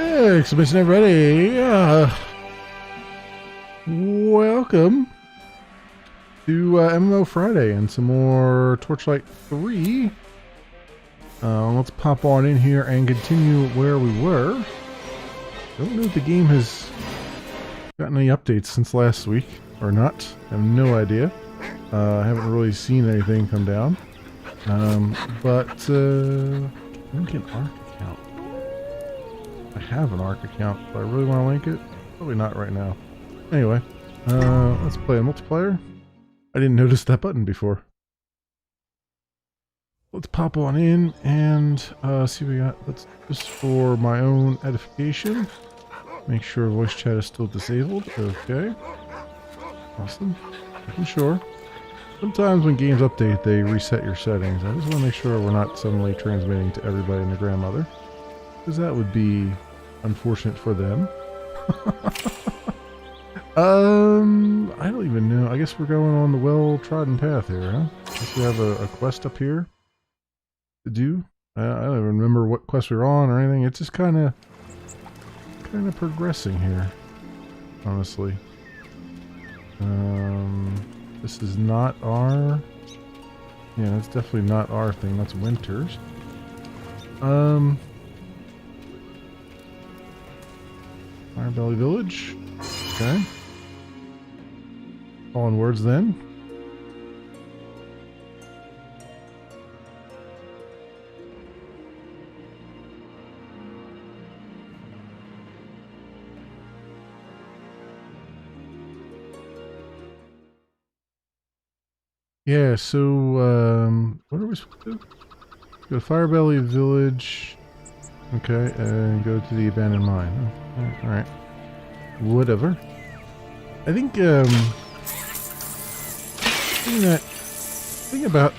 Exclamation everybody! Welcome to MMO Friday and some more Torchlight 3. Let's pop on in here and continue where we were. Don't know if the game has gotten any updates since last week or not. I have no idea. I haven't really seen anything come down. But link an ARC account. I have an ARC account. Do I really want to link it? Probably not right now. Anyway, let's play a multiplayer. I didn't notice that button before. Let's pop on in and see what we got. Let's just for my own edification. Make sure voice chat is still disabled. Okay. Awesome. Making sure. Sometimes when games update, they reset your settings. I just want to make sure we're not suddenly transmitting to everybody and their grandmother. Because that would be unfortunate for them. I don't even know. I guess we're going on the well-trodden path here, huh? I guess we have a quest up here to do. I don't even remember what quest we were on or anything. It's just kind of progressing here, honestly. This is not our... Yeah, that's definitely not our thing. That's Winter's. Firebelly Village. Okay. Onwards then. Yeah, so, what are we supposed to do? Go to Firebelly Village. Okay, and go to the abandoned mine. Oh, alright. Whatever. I think, thing about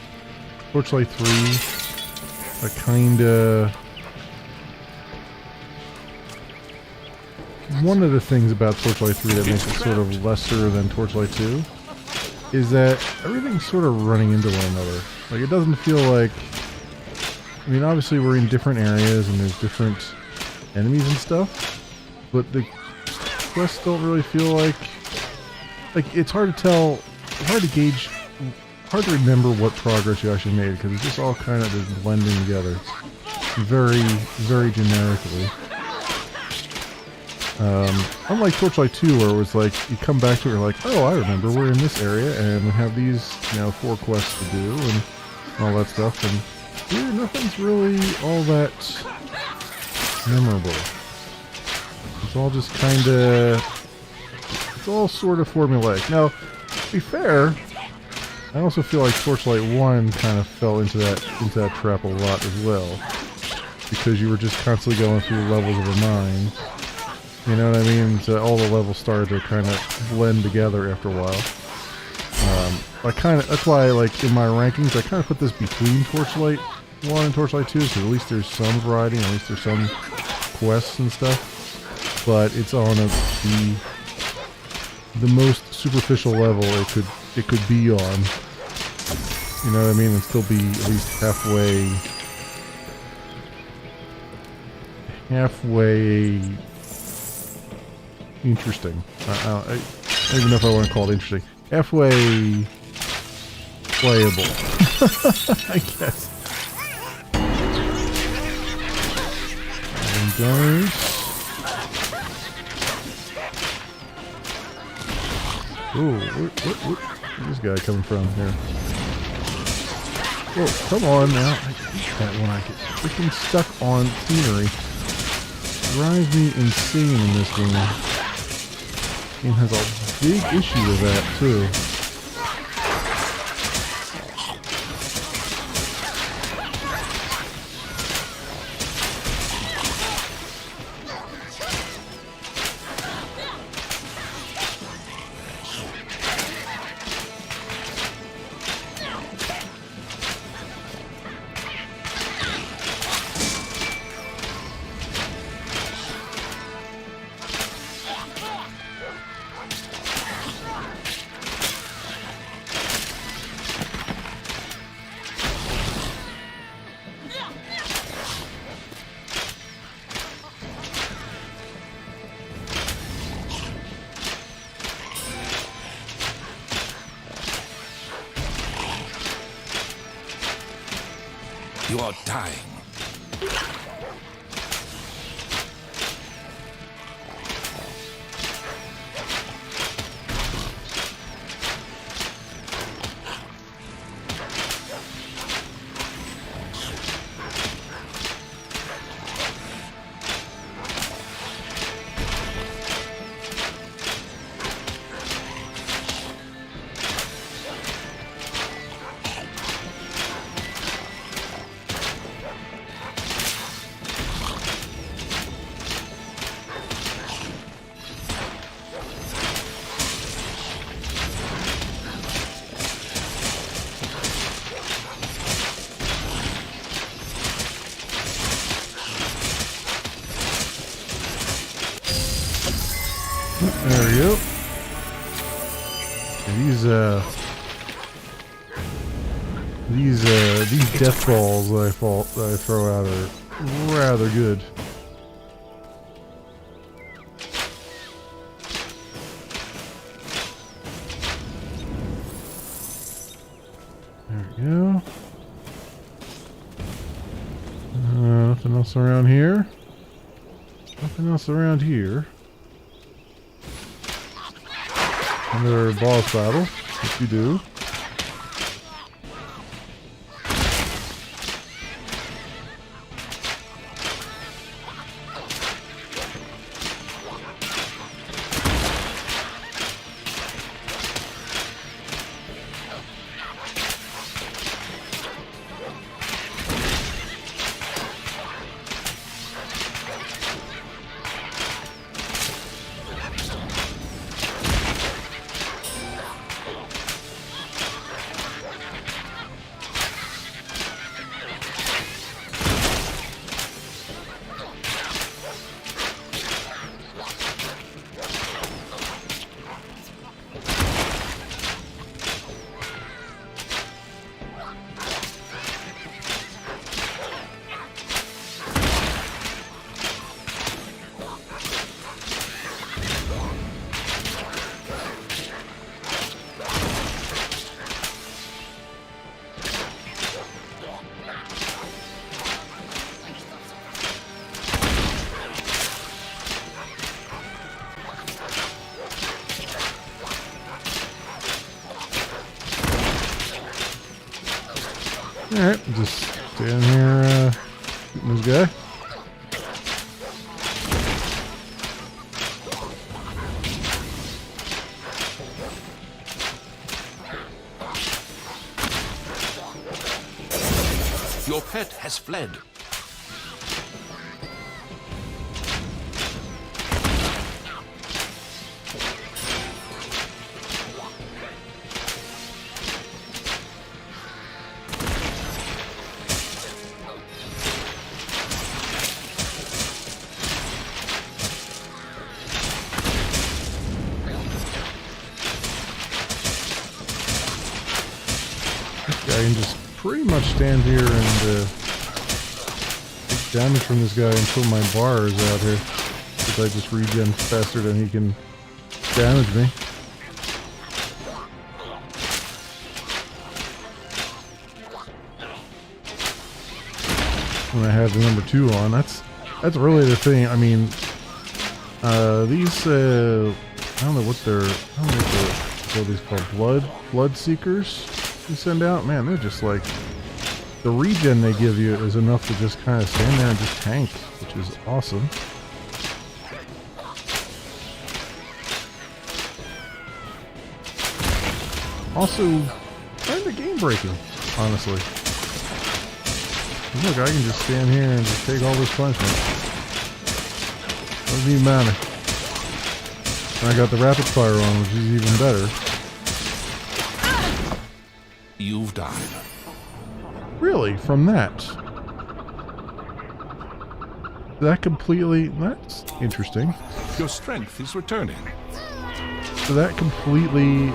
Torchlight 3, I kinda... One of the thing about Torchlight 3 that makes it sort of lesser than Torchlight 2 is that everything's sort of running into one another. Like, it doesn't feel like... I mean, obviously we're in different areas and there's different enemies and stuff, but the quests don't really feel like it's hard to tell, it's hard to gauge, hard to remember what progress you actually made, because it's just all kind of just blending together very, very generically. Unlike Torchlight 2, where it was like, you come back to it and you're like, oh, I remember, we're in this area and we have these, 4 quests to do and all that stuff, and here, nothing's really all that memorable. It's all just it's all sort of formulaic. Now, to be fair, I also feel like Torchlight 1 kind of fell into that trap a lot as well. Because you were just constantly going through levels of a mine. You know what I mean? So all the levels started to kind of blend together after a while. That's why, like, in my rankings, I kind of put this between Torchlight 1 and Torchlight 2, so at least there's some variety, at least there's some quests and stuff. But it's on the most superficial level it could be on. You know what I mean? And still be at least halfway interesting. I don't even know if I want to call it interesting. Halfway playable, I guess. And those. Ooh, where's this guy coming from here? Whoa, come on now. I hate that when I get freaking stuck on scenery. It drives me insane in this game. This game has a big issue with that, too. You are dying. There we go. And these death balls that I throw out are rather good. There we go. Nothing else around here. Nothing else around here. Another boss battle, if you do. Alright, just stand here, shooting this guy. Your pet has fled. I can just pretty much stand here and take damage from this guy until my bar is out here. Because I just regen faster than he can damage me. When I have the number 2 on, that's really the thing. I mean, these I don't know what these called, blood seekers you send out. Man, they're just like, the regen they give you is enough to just kind of stand there and just tank, which is awesome. Also, kind of game breaking, honestly. Look, I can just stand here and just take all this punishment. Doesn't even matter. And I got the rapid fire on, which is even better. You've died. Really? From that? That's interesting. Your strength is returning. So that completely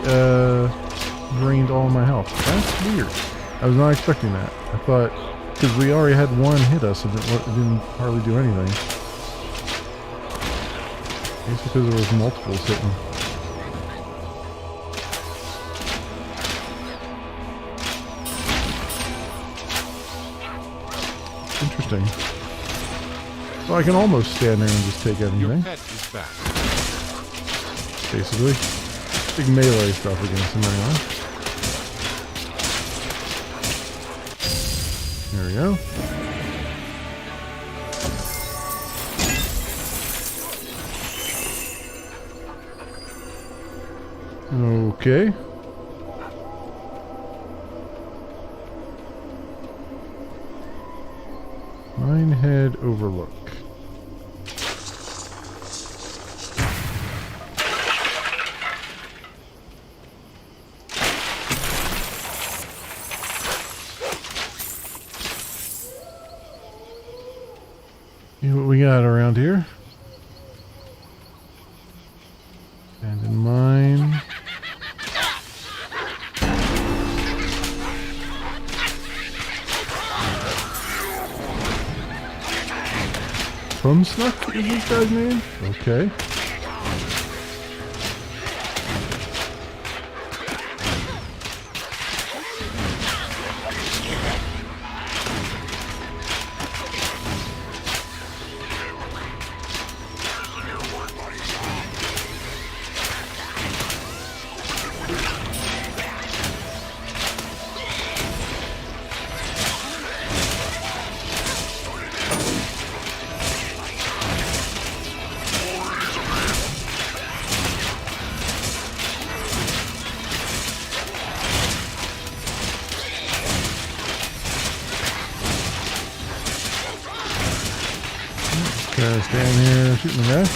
drained all my health. That's weird. I was not expecting that. I thought, because we already had one hit us and it didn't hardly do anything. I guess because there was multiples hitting. interesting. So I can almost stand there and just take Your everything. pet is back. Basically. Big melee stuff against him anyway. There we go. Okay. Minehead Overlook. See what we got around here. Abandoned mine. Snuck is this guy's name? Okay. Stand here shooting the guy.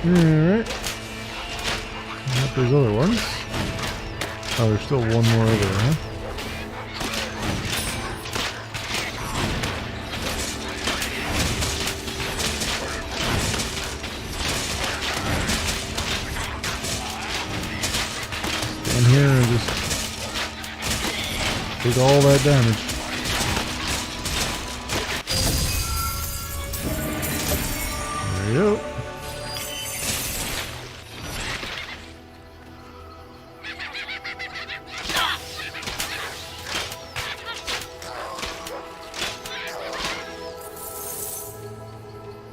Alright. There's other ones. Oh, there's still one more over there, huh? Stand here and just take all that damage. There you go.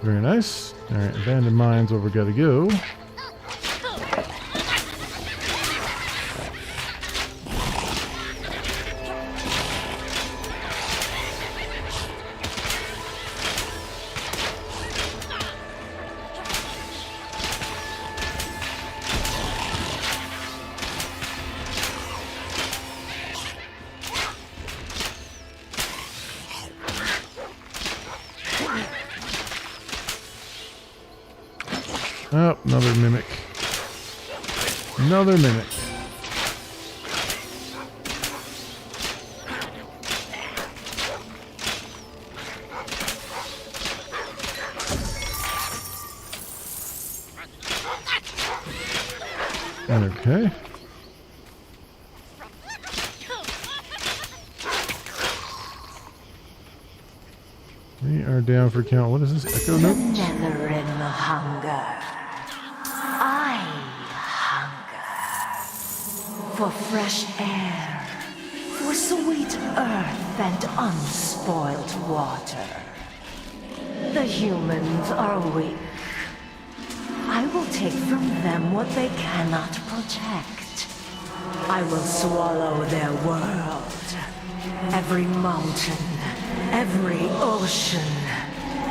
Very nice. Alright, abandoned mines where we gotta go. Oh, another mimic. Another mimic. Okay. We are down for count. What is this? Echo note? Never-ending hunger. I hunger for fresh air, for sweet earth and unspoiled water. The humans are weak. I will take from them what they cannot protect. I will swallow their world. Every mountain, every ocean,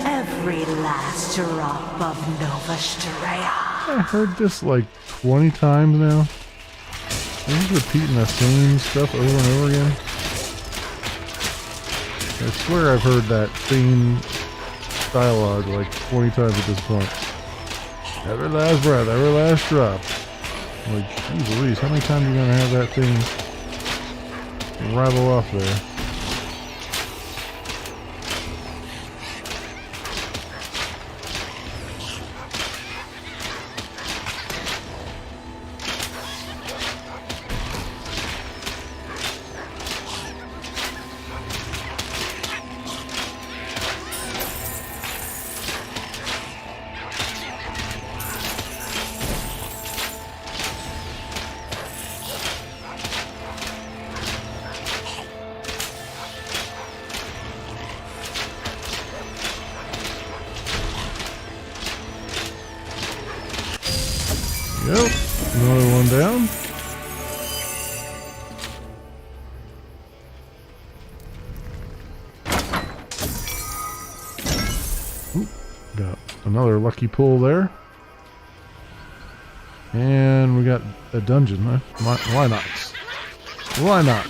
every last drop of Nova Strea. I heard this like 20 times now. Are you just repeating the same stuff over and over again? I swear I've heard that same dialogue like 20 times at this point. Every last breath, every last drop. Like, geez Louise, how many times are you gonna have that thing rattle off there? Yep, another one down. Oop, got another lucky pull there. And we got a dungeon, huh? Why not? Why not?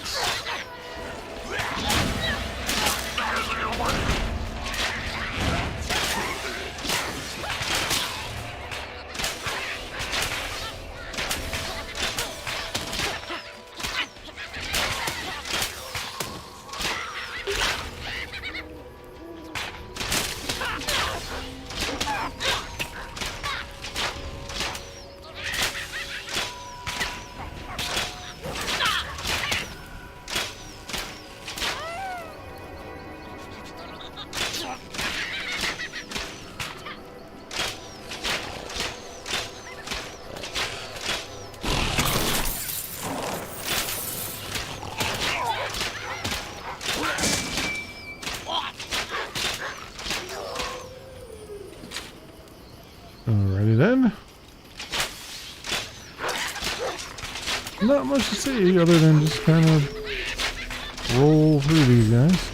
Alrighty then. Not much to see other than just kind of roll through these guys.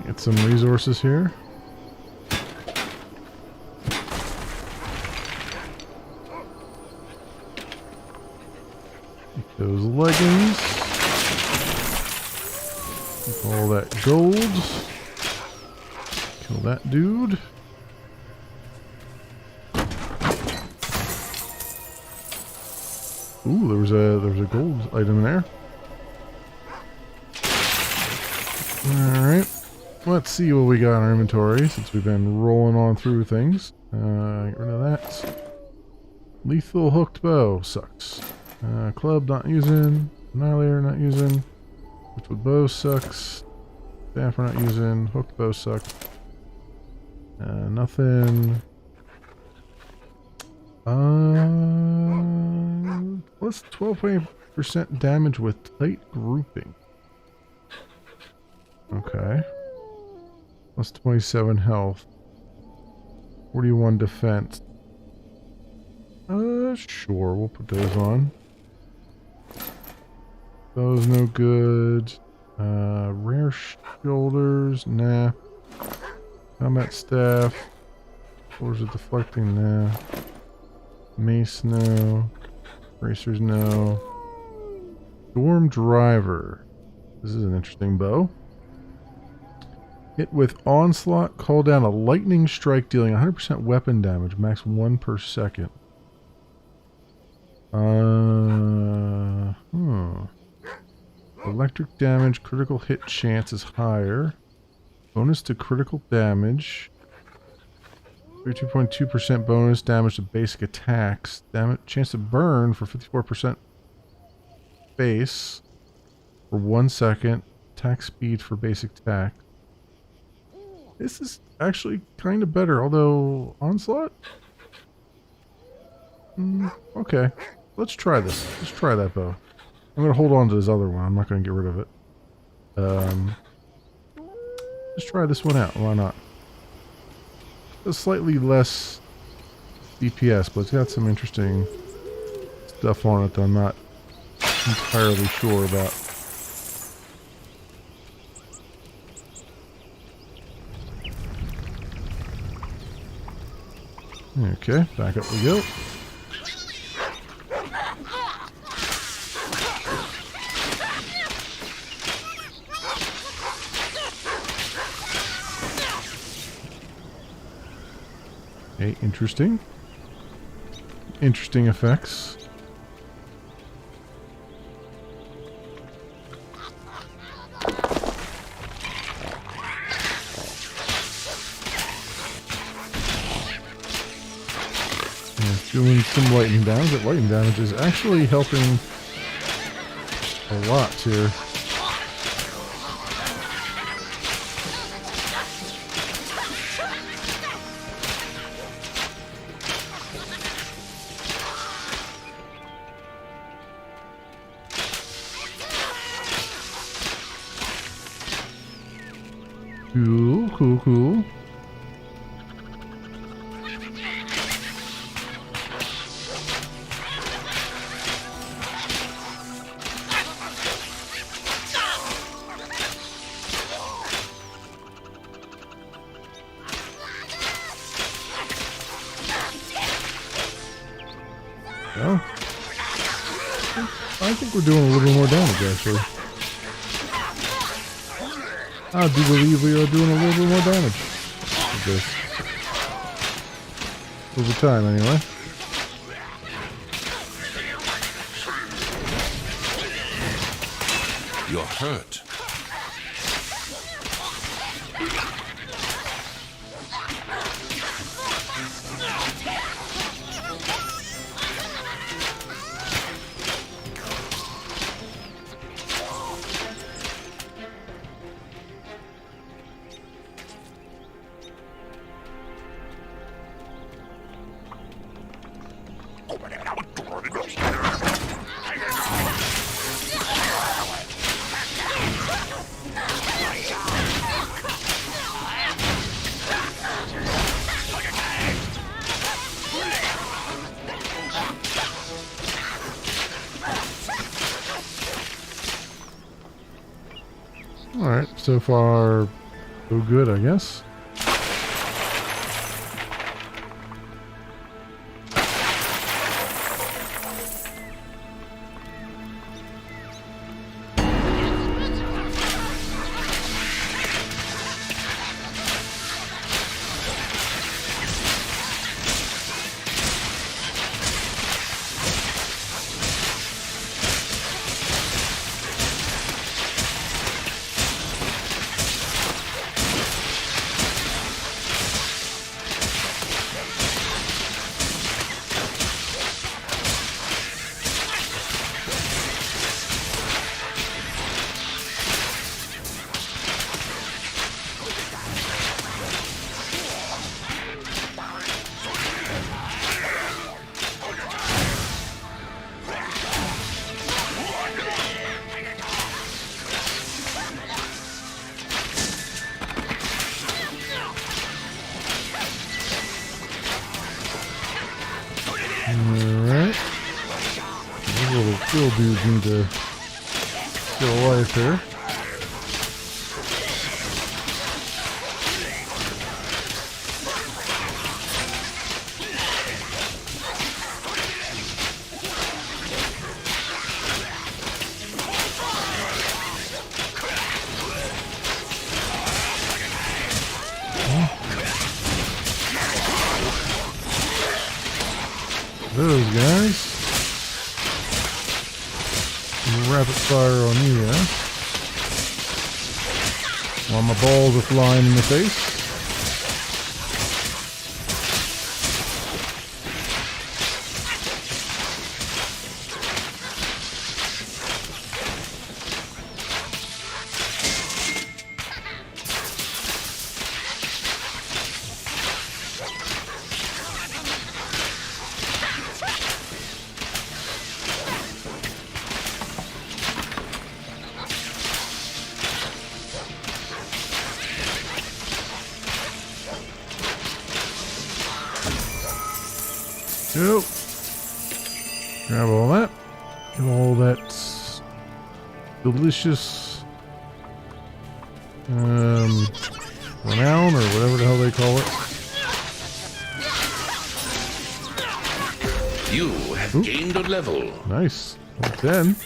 Get some resources here. Take those leggings. Take all that gold. Kill that dude. Ooh, there was a gold item there. All right. Let's see what we got in our inventory since we've been rolling on through things. Get rid of that. Lethal hooked bow sucks. Club not using. Annihilator not using. Which with bow sucks. Staff we're not using. Hooked bow sucks. Nothing. Plus 12% damage with tight grouping. Okay. Plus 27 health. 41 defense. Sure, we'll put those on. Those no good. Rare shoulders, nah. Combat staff. Swords of deflecting, nah. Mace, no. Bracers, no. Storm driver. This is an interesting bow. Hit with onslaught, call down a lightning strike dealing 100% weapon damage, max 1 per second. Electric damage, critical hit chance is higher. Bonus to critical damage. 32.2% bonus damage to basic attacks. Chance to burn for 54% base for 1 second. Attack speed for basic attack. This is actually kind of better, although onslaught? Okay, let's try this. Let's try that bow. I'm going to hold on to this other one. I'm not going to get rid of it. Let's try this one out. Why not? It's slightly less DPS, but it's got some interesting stuff on it that I'm not entirely sure about. Okay, back up we go. Okay, interesting. Interesting effects. Doing some lightning damage. That lightning damage is actually helping a lot here. Cool, cool, cool. Well, I think we're doing a little more damage, actually. I do believe we are doing a little bit more damage with this. Over time, anyway. You're hurt. Alright, so far, so good, I guess. Alright. These little field dudes need to get a life here. Those guys. Rapid fire on you, yeah? While my balls are flying in the face. Yep. Grab all that. Get all that delicious renown or whatever the hell they call it. You have gained a level. Nice. Well, 10.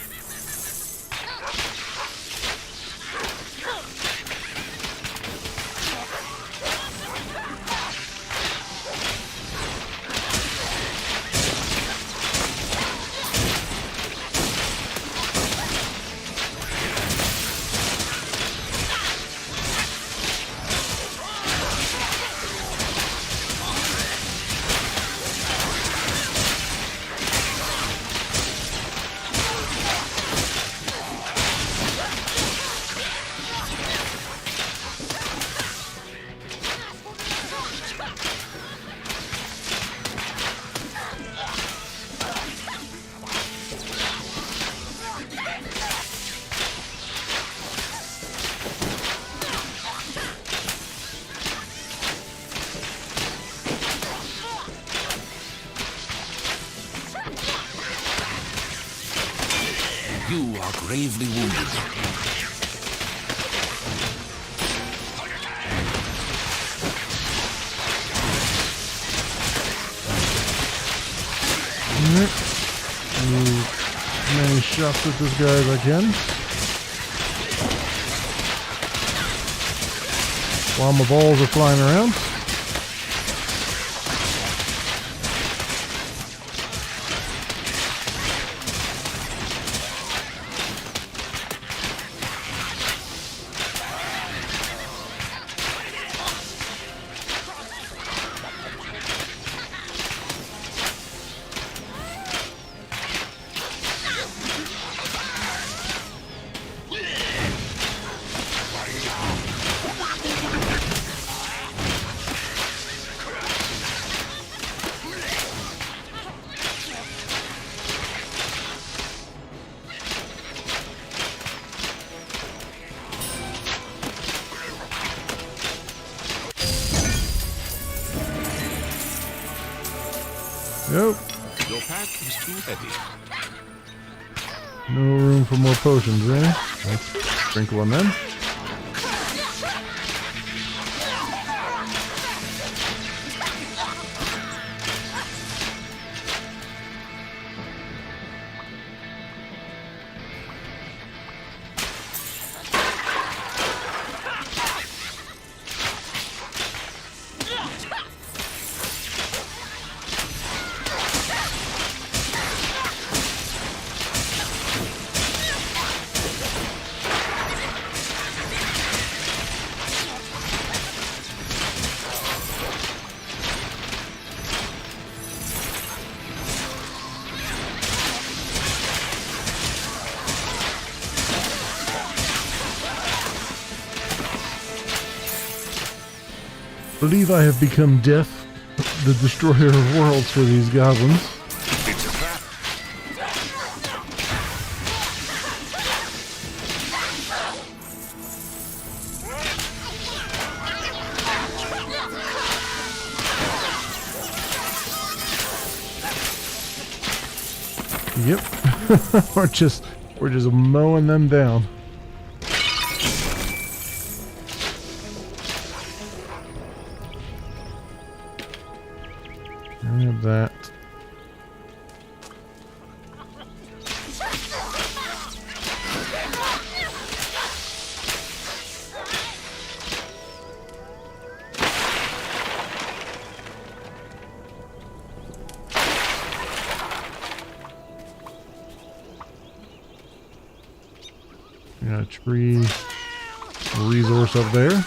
You are gravely wounded. Alright. As many shots at this guy as I can. While my balls are flying around. Nope. Your pack is too heavy. No room for more potions, eh? Let's sprinkle on them. I believe I have become Death, the destroyer of worlds for these goblins. It's a trap. Yep. we're just mowing them down. Grab that. Got a tree resource up there.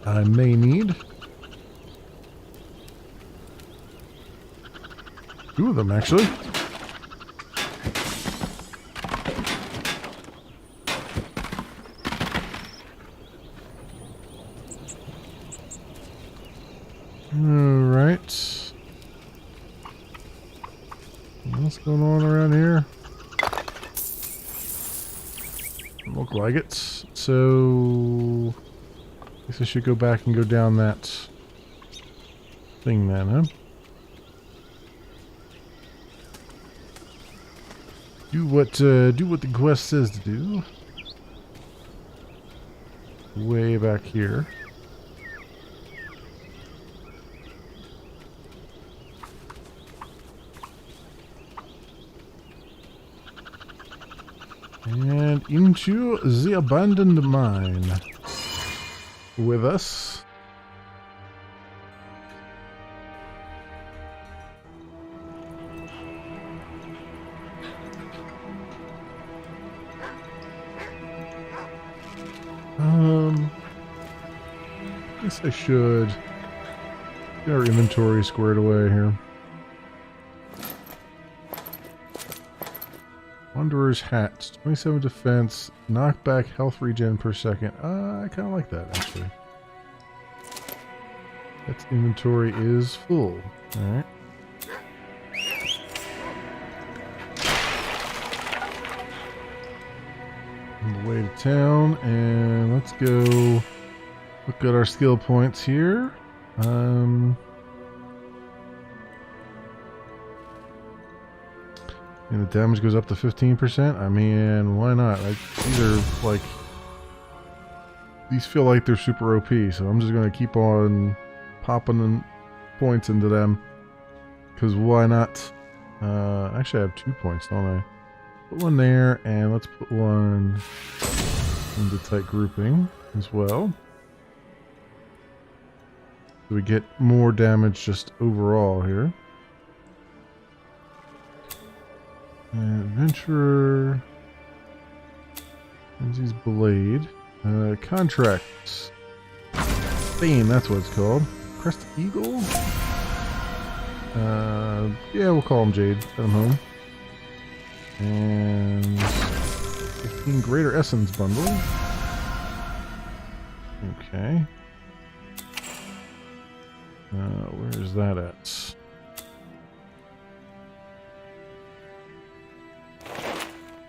I may need 2 of them, actually. Alright. What's going on around here? Doesn't look like it. So I guess I should go back and go down that thing then, huh? Do what the quest says to do. Way back here. And into the abandoned mine. With us. Guess I should get our inventory squared away here. Wanderer's Hat, 27 defense, knockback health regen per second. I kind of like that, actually. That inventory is full. Alright. On the way to town, and let's go Look at our skill points here. And the damage goes up to 15%. I mean, why not? These are like... These feel like they're super OP, so I'm just going to keep on popping points into them. Because why not? Actually, I have 2 points, don't I? Put one there, and let's put one into tight grouping as well. So we get more damage just overall here. Adventurer. Lindsay's Blade. Contracts. Fame, that's what it's called. Crest Eagle? Yeah, we'll call him Jade. Send him home. And 15 Greater Essence Bundle. Okay. Where is that at?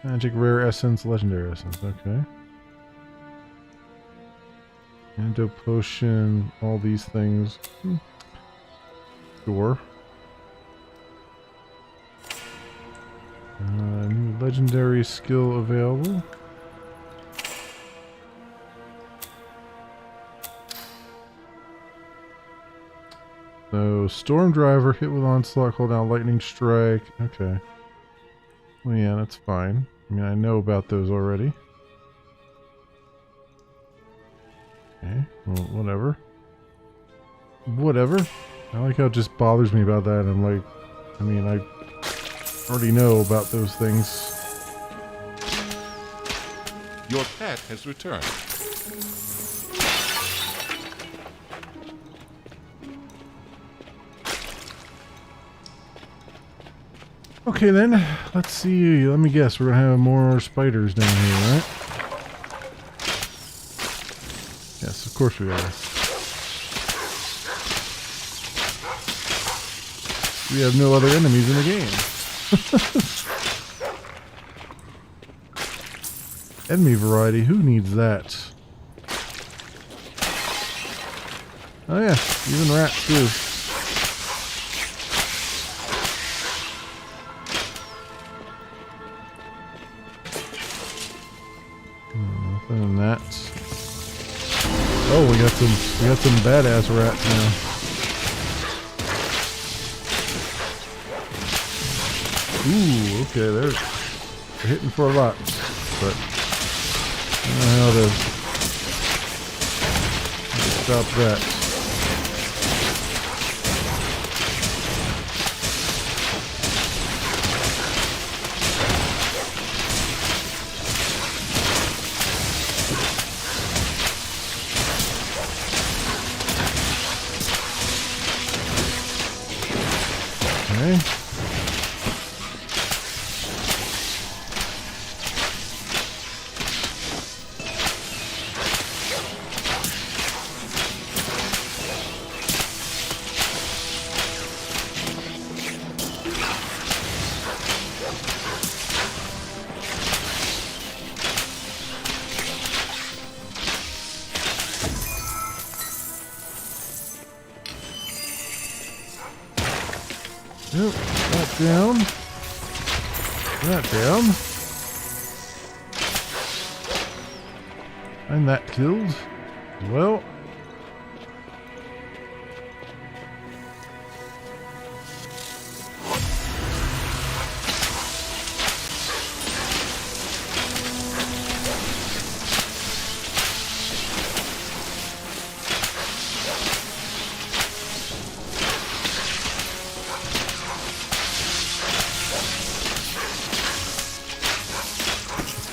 Magic Rare Essence, Legendary Essence, okay. Antidote Potion, all these things. Sure. New legendary skill available. So, Storm Driver, hit with Onslaught, hold down Lightning Strike. Okay. Well, yeah, that's fine. I mean, I know about those already. Okay, well, whatever. Whatever. I like how it just bothers me about that. I'm like, I mean, I already know about those things. Your pet has returned. Okay then, let's see. Let me guess, we're gonna have more spiders down here, right? Yes, of course we are. We have no other enemies in the game. Enemy variety, who needs that? Oh yeah, even rats too. Nothing in that. Oh, we got some badass rats now. Ooh, okay, they're hitting for a lot, but I don't know how to stop that. Okay. Yep, that down. That down. And that killed as well.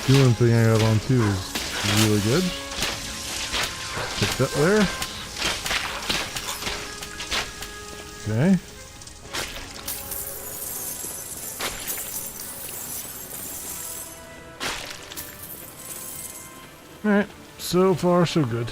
Healing thing I got on too is really good. Picked up there. Okay. Alright, so far so good.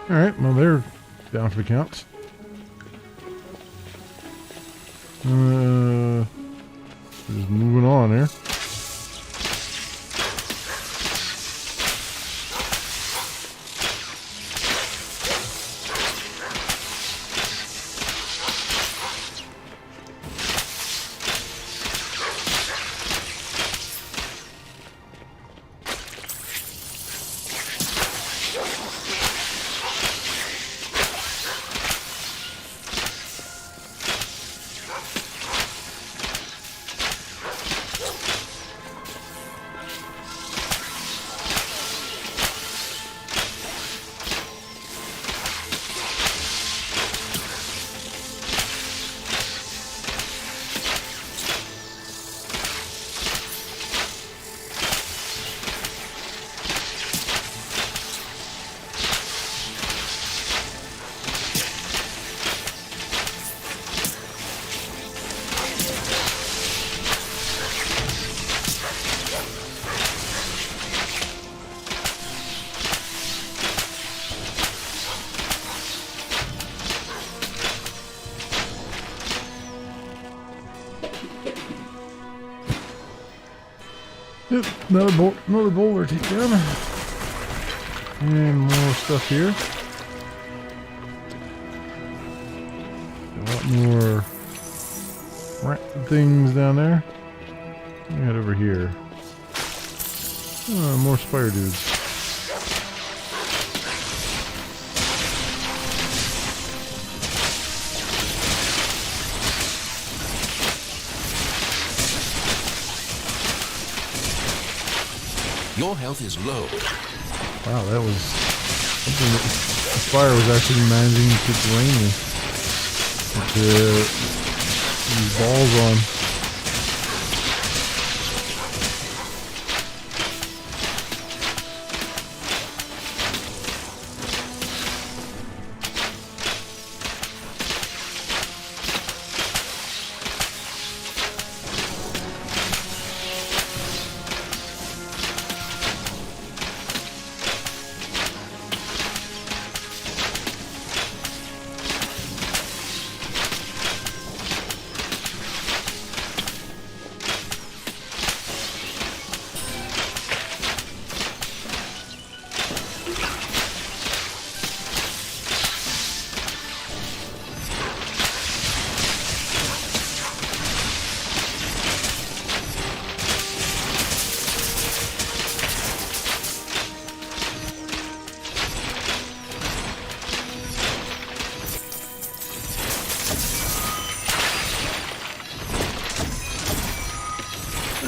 Alright, well they're down for the count. Just moving on here. Yep, another boulder to take down. And more stuff here. A lot more things down there. Let me head over here. Oh, more spider dudes. Your health is low. Wow, that was something that the fire was actually managing to drain me. With these balls on.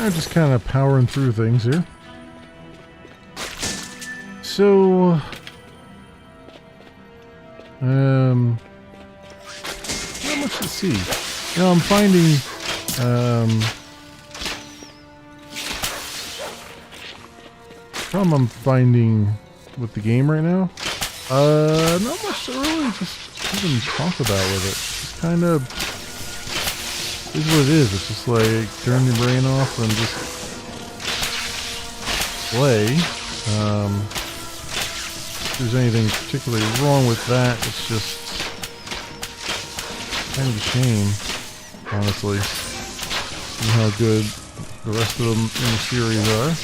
I'm just kind of powering through things here. So, not much to see. You know, I'm finding, problem I'm finding with the game right now, not much to really just even talk about with it. It's kind of is what it is. It's just like turn your brain off and just play. If there's anything particularly wrong with that, it's just kind of a shame, honestly. See how good the rest of them in the series are.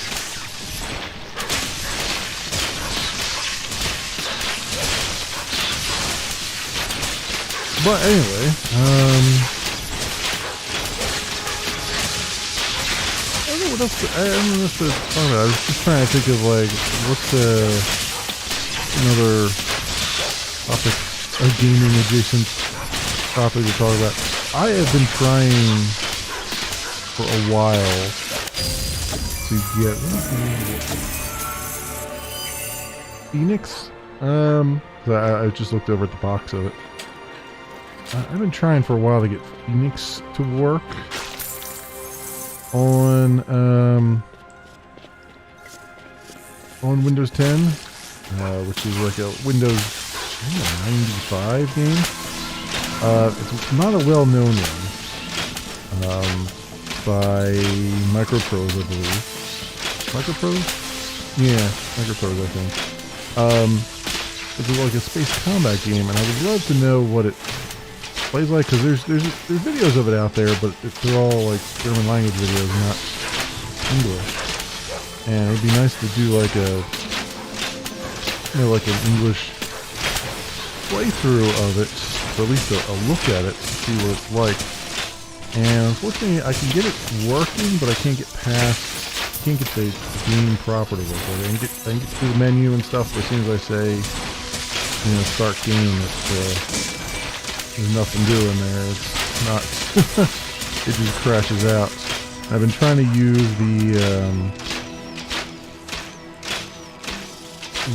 But anyway, what else? I don't know what to talk about. I was just trying to think of like what's another topic, a gaming adjacent topic to talk about. I have been trying for a while to get Phoenix. I just looked over at the box of it. I've been trying for a while to get Phoenix to work on on Windows 10, which is like a Windows 95 game. It's not a well-known one by Microprose, I believe. Microprose? Yeah, Microprose, I think. It's like a space combat game, and I would love to know what it plays like, because there's videos of it out there, but they're all like German language videos, not English. And it would be nice to do like like an English playthrough of it, or at least a look at it to see what it's like. And unfortunately, I can get it working, but I can't get the game proper to work. I can get through the menu and stuff, but as soon as I say, start game, there's nothing doing there. It's not, it just crashes out. I've been trying to use the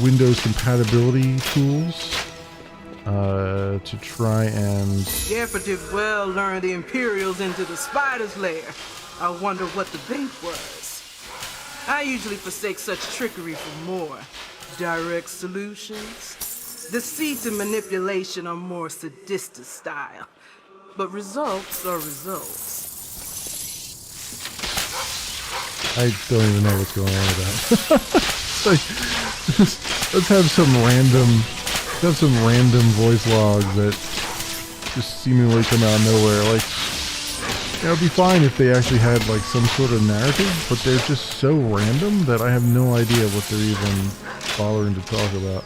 Windows compatibility tools to try and... The effort did well lure the Imperials into the spider's lair. I wonder what the bait was. I usually forsake such trickery for more direct solutions. Deceit and manipulation are more sadistic style, but results are results. I don't even know what's going on with that. Let's have some random voice logs that just seemingly come out of nowhere. Like, it would be fine if they actually had like some sort of narrative, but they're just so random that I have no idea what they're even bothering to talk about.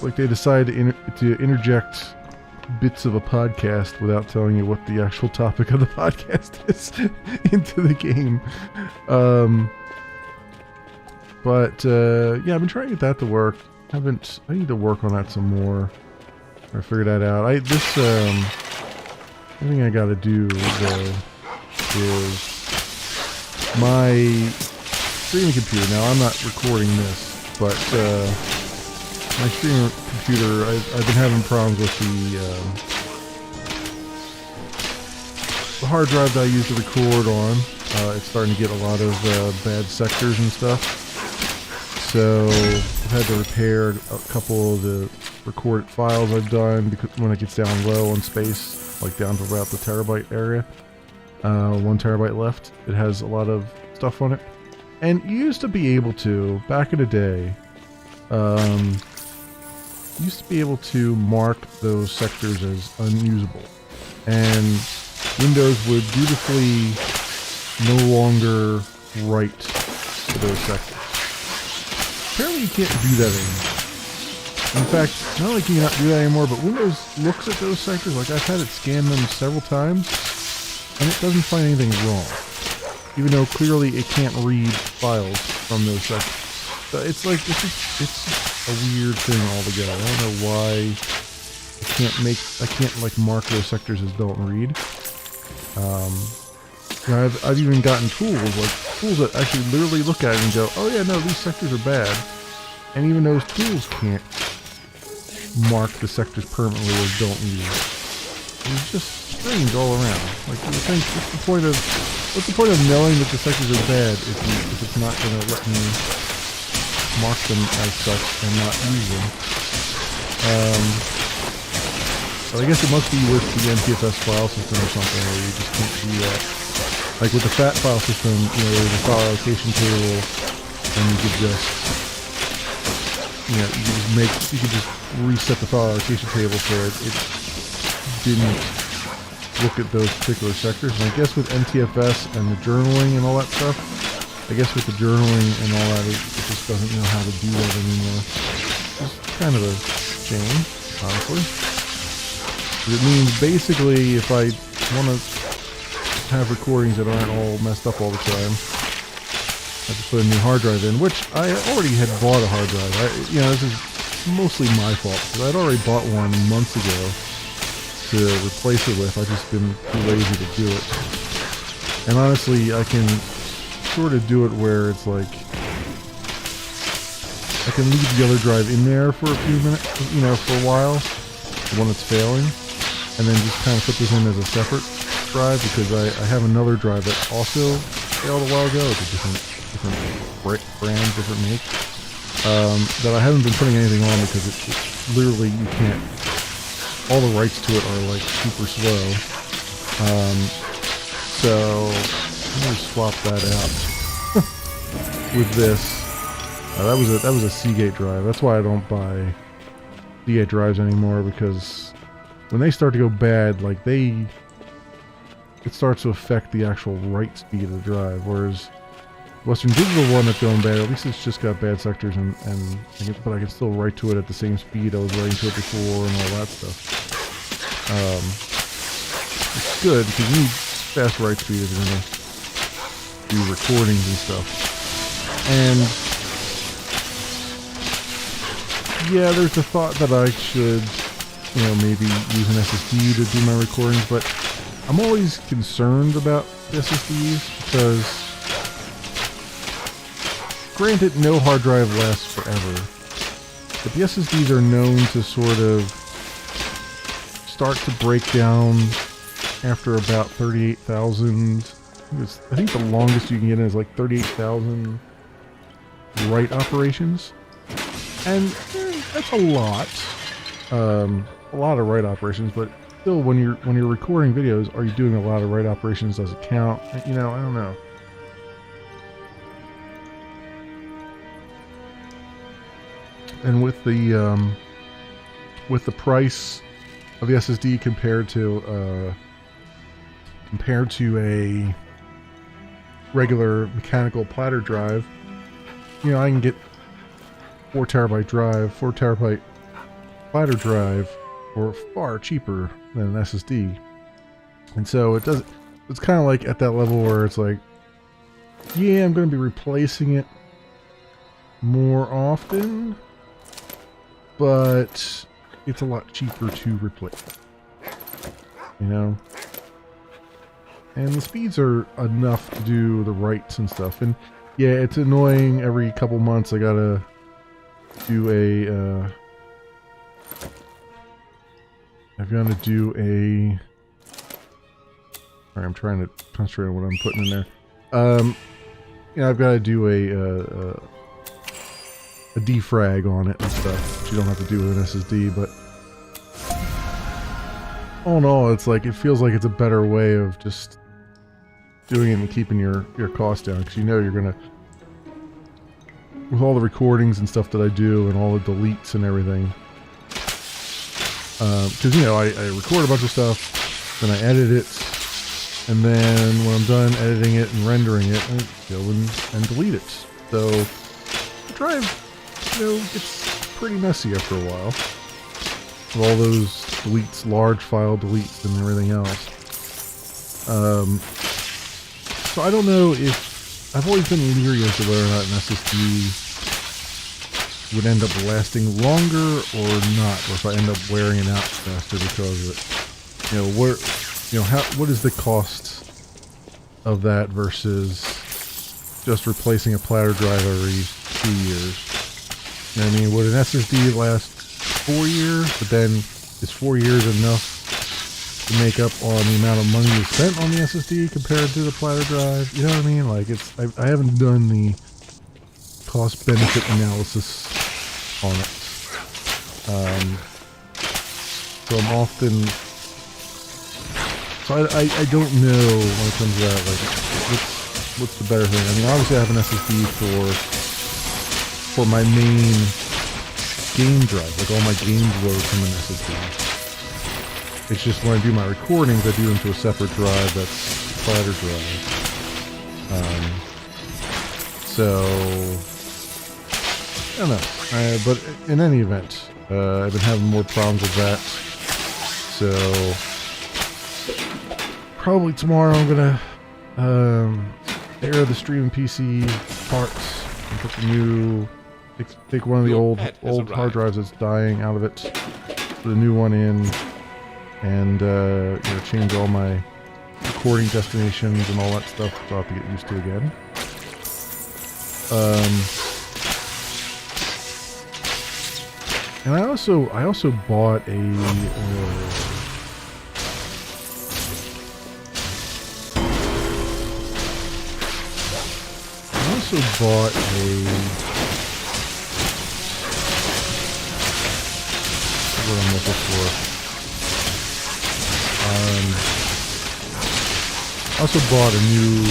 Like they decided to interject bits of a podcast without telling you what the actual topic of the podcast is into the game. Yeah, I've been trying to get that to work. I need to work on that some more. I figured that out. The thing I gotta do is my streaming computer. Now I'm not recording this, but my streaming computer, I've been having problems with the hard drive that I use to record on. It's starting to get a lot of bad sectors and stuff. So I've had to repair a couple of the recorded files I've done because when it gets down low on space, like down to about the terabyte area, 1 terabyte left. It has a lot of stuff on it. And you used to be able to, back in the day, used to be able to mark those sectors as unusable. And Windows would dutifully no longer write to those sectors. Apparently you can't do that anymore. In fact, not only can you not do that anymore, but Windows looks at those sectors, like I've had it scan them several times, and it doesn't find anything wrong. Even though clearly it can't read files from those sectors. So it's like, it's a weird thing altogether. I don't know why I can't like mark those sectors as don't read. I've even gotten tools that actually literally look at it and go, oh yeah, no, these sectors are bad. And even those tools can't mark the sectors permanently as don't read. It's just strange all around. Like, you think, what's the point of knowing that the sectors are bad if it's not going to let me mark them as such and not use them? But I guess it must be with the NTFS file system or something where you just can't do that. Like with the FAT file system, there's a file allocation table, and you could just, you could just reset the file allocation table so it didn't look at those particular sectors. And I guess with NTFS and the journaling and all that stuff, I guess with the journaling and all that, it just doesn't know how to do that anymore. It's kind of a shame, honestly. It means basically if I want to have recordings that aren't all messed up all the time, I have to put a new hard drive in, which I already had bought a hard drive. This is mostly my fault, because I'd already bought one months ago to replace it with. I've just been too lazy to do it. And honestly, I can sort of do it where it's like, I can leave the other drive in there for a few minutes, for a while, when it's failing, and then just kind of put this in as a separate drive, because I have another drive that also failed a while ago. It's a different brand, different make, that I haven't been putting anything on because it literally, you can't, all the rights to it are like super slow. So I'm going to swap that out with this. That was a Seagate drive. That's why I don't buy Seagate drives anymore, because when they start to go bad, like it starts to affect the actual write speed of the drive. Whereas Western Digital one that's going bad, at least it's just got bad sectors, but I can still write to it at the same speed I was writing to it before and all that stuff. It's good because you need fast write speed if you're going to do recordings and stuff. And yeah, there's a thought that I should, maybe use an SSD to do my recordings, but I'm always concerned about SSDs because, granted, no hard drive lasts forever, but the SSDs are known to sort of start to break down after about 38,000. I think the longest you can get is like 38,000 write operations, and that's a lot of write operations. But still, when you're recording videos, are you doing a lot of write operations? Does it count? I don't know. And with the price of the SSD compared to a regular mechanical platter drive, I can get 4 terabyte platter drive for far cheaper than an SSD. And so it's kind of like at that level where it's like, yeah, I'm going to be replacing it more often, but it's a lot cheaper to replace, and the speeds are enough to do the writes and stuff. And yeah, it's annoying. Every couple months I gotta do sorry, I'm trying to concentrate on what I'm putting in there. I've got to do a defrag on it and stuff, which you don't have to do with an SSD, but all in all, it's like, it feels like it's a better way of just doing it and keeping your costs down, because you're gonna, with all the recordings and stuff that I do and all the deletes and everything, because I record a bunch of stuff, then I edit it, and then when I'm done editing it and rendering it, I go and delete it. So the drive, gets pretty messy after a while with all those deletes, large file deletes and everything else. So I don't know if, I've always been leery as to whether or not an SSD would end up lasting longer or not, or if I end up wearing it out faster because of it. What is the cost of that versus just replacing a platter drive every 2 years? Would an SSD last 4 years, but then is 4 years enough to make up on the amount of money you spent on the SSD compared to the platter drive? You know what I mean? Like, I haven't done the cost-benefit analysis on it. So I'm often... So I don't know when it comes to that, like, what's the better thing? Obviously I have an SSD for my main game drive, like all my games load from an SSD. It's just when I do my recordings, I do them to a separate drive that's platter drive. So I don't know. But in any event, I've been having more problems with that. So probably tomorrow I'm gonna air the streaming PC parts and put the new. Take one of the old hard drives that's dying out of it, put a new one in, and change all my recording destinations and all that stuff, which I'll have to get used to again. And I also bought a also bought what I'm looking for. I also bought a new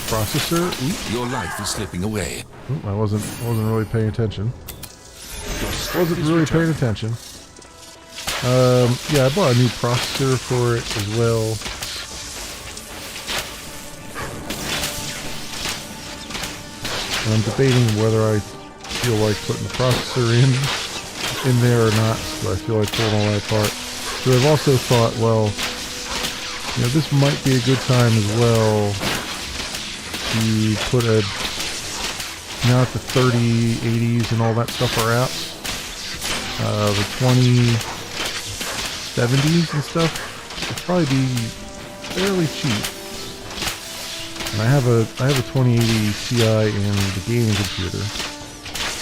processor. Your life is slipping away. I wasn't really paying attention. Paying attention. Yeah, I bought a new processor for it as well. And I'm debating whether I feel like putting the processor in there or not. So I feel like pulling all that apart. So I've also thought, well, you know, this might be a good time as well to put a, now that the 3080s and all that stuff are out, the 2070s and stuff would probably be fairly cheap. And I have a 2080 Ti in the gaming computer.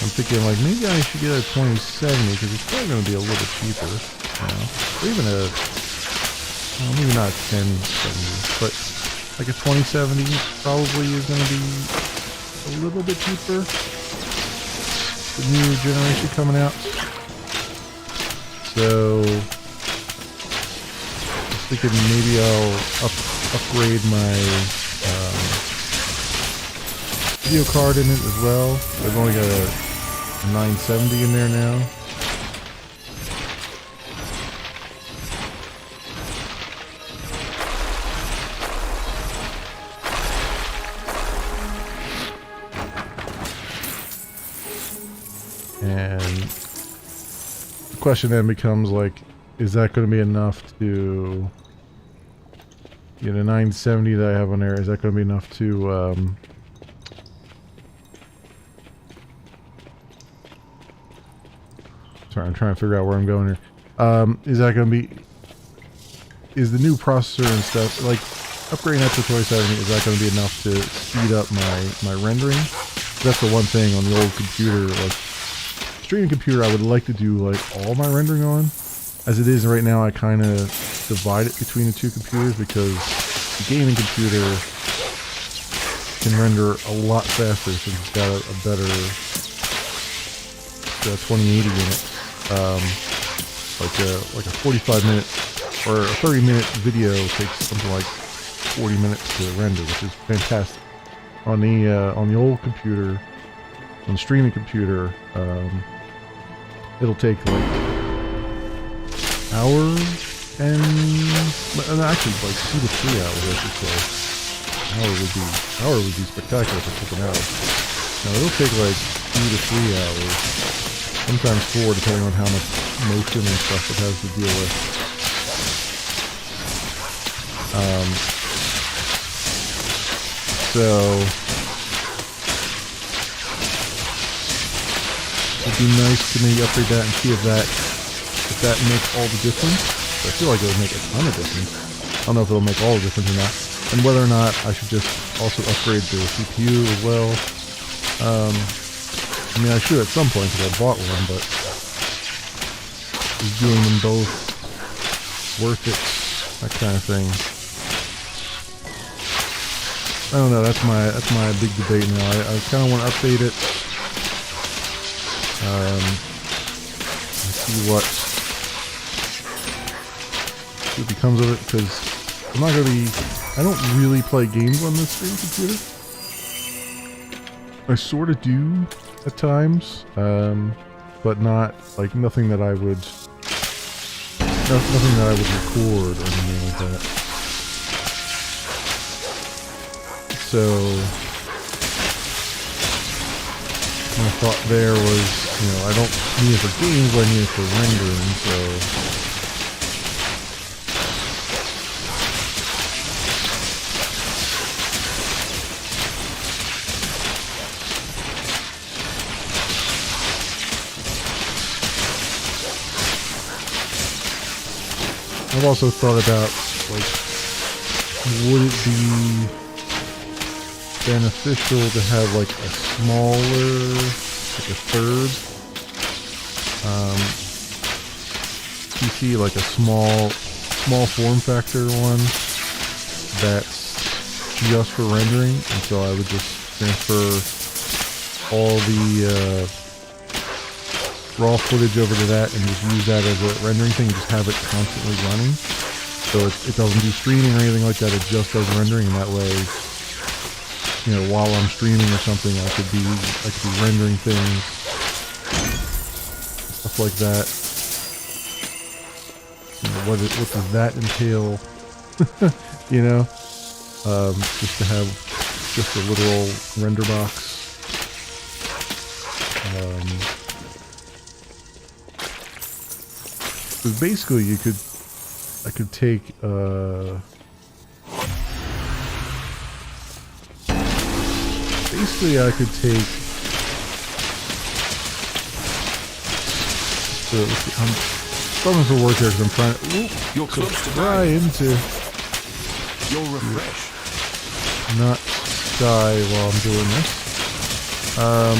I'm thinking like maybe I should get a 2070 because it's probably going to be a little bit cheaper, you know? Or even a, well, maybe not 1070, but like a 2070 probably is going to be a little bit cheaper. The new generation coming out. So I was thinking maybe I'll upgrade my video card in it as well. I've only got a 970 in there now. And the question then becomes like, is that going to be enough to, you know, 970 that I have on there, is that going to be enough to, sorry, I'm trying to figure out where I'm going here. Is that going to be, is the new processor and stuff, like, upgrading that to 2070, is that going to be enough to speed up my rendering? That's the one thing on the old computer, like, streaming computer I would like to do, like, all my rendering on. As it is right now, I kind of divide it between the two computers because the gaming computer can render a lot faster since it's got a better 2080 in it. Like a 45-minute or a 30-minute video takes something like 40 minutes to render, which is fantastic. On the old computer, on the streaming computer, it'll take like hours and actually like 2 to 3 hours, I should say. Hour would be spectacular if it took an hour. No, it'll take like 2 to 3 hours. Sometimes 4, depending on how much motion and stuff it has to deal with. So it'd be nice to maybe upgrade that and see if that makes all the difference. I feel like it would make a ton of difference. I don't know if it'll make all the difference or not, and whether or not I should just also upgrade the CPU as well. I mean, I should at some point because I bought one, but is doing them both worth it? That kind of thing. I don't know. That's my big debate now. I kind of want to update it. See what becomes of it, because I'm not gonna be. I don't really play games on this stream computer. I sort of do at times, but not like nothing that I would record or anything like that. So my thought there was, you know, I don't need it for games, but I need it for rendering. So I've also thought about, like, would it be beneficial to have like a smaller, like a third PC, like a small form factor one that's just for rendering, and so I would just transfer all the raw footage over to that and just use that as a rendering thing and just have it constantly running. So it doesn't do streaming or anything like that, it just does rendering, and that way, you know, while I'm streaming or something, I could be rendering things, stuff like that. You know, what does that entail? You know, just to have just a literal render box. Because basically, I could take I'm struggling to work here because I'm trying to. You're close to try dying. into. You'll refresh. Not die while I'm doing this. I'm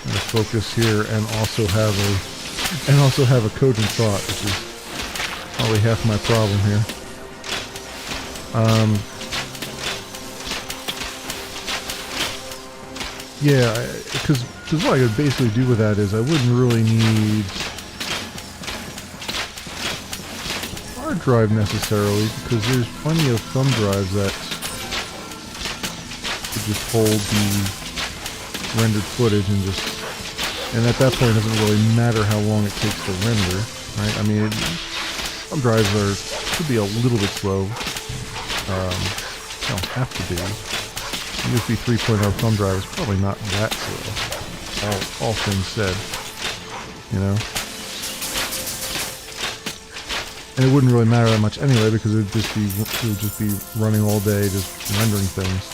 gonna focus here and also have a cogent thought, which is probably half my problem here. Yeah, because what I could basically do with that is I wouldn't really need hard drive necessarily, because there's plenty of thumb drives that could just hold the rendered footage and at that point it doesn't really matter how long it takes to render, right? I mean, thumb drives could be a little bit slow. They don't have to be. USB 3.0 thumb drive is probably not that slow. All things said, you know. And it wouldn't really matter that much anyway, because it would just be running all day, just rendering things.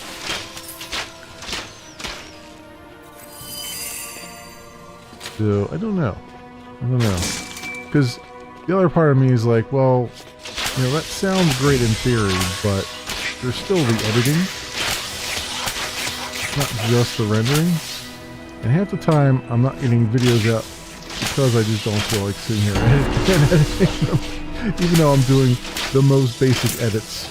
So I don't know, because the other part of me is like, well, you know, that sounds great in theory, but there's still the editing. Not just the rendering, and half the time I'm not getting videos out because I just don't feel like sitting here and editing them, even though I'm doing the most basic edits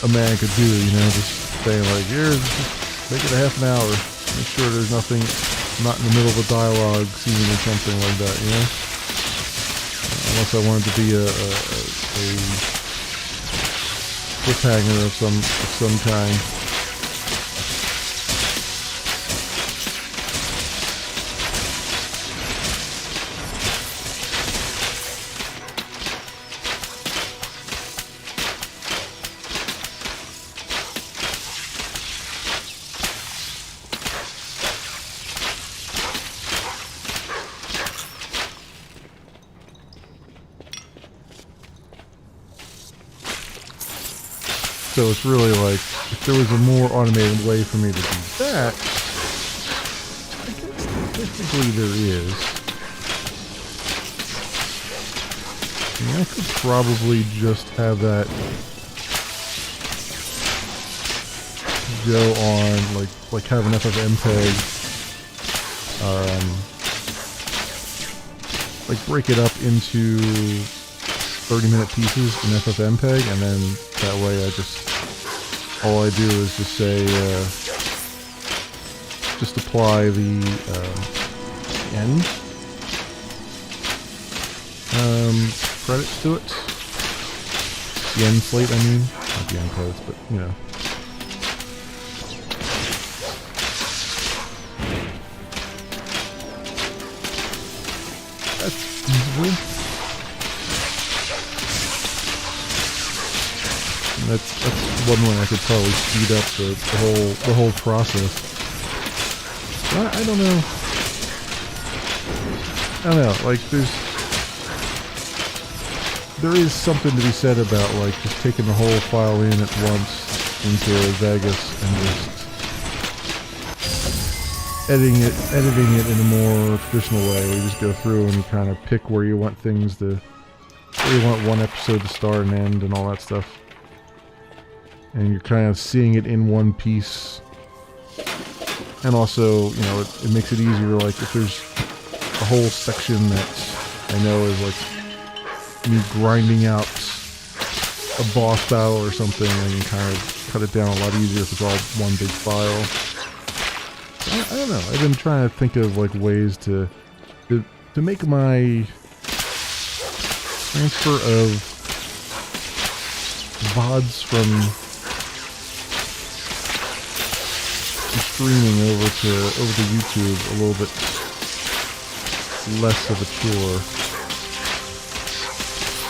a man could do, you know, just saying like, here, just make it a half an hour, make sure there's nothing, not in the middle of a dialogue scene or something like that, you know, unless I wanted to be a cliffhanger of some kind. So it's really like, if there was a more automated way for me to do that, I guess technically there is. I mean, I could probably just have that go on, like have an FFmpeg, like break it up into 30-minute pieces in FFmpeg, and then that way all I do is just say, just apply the end credits to it. The end slate, I mean. Not the end credits, but, you know. That's feasible. That's one way I could probably speed up the whole process. I don't know. Like there is something to be said about like just taking the whole file in at once into Vegas and just editing it in a more traditional way, where you just go through and you kind of pick where you want things to, where you want one episode to start and end and all that stuff. And you're kind of seeing it in one piece. And also, you know, it makes it easier, like if there's a whole section that I know is like me grinding out a boss battle or something. I can kind of cut it down a lot easier if it's all one big file. I don't know. I've been trying to think of like ways to make my transfer of VODs from streaming over to YouTube a little bit less of a chore.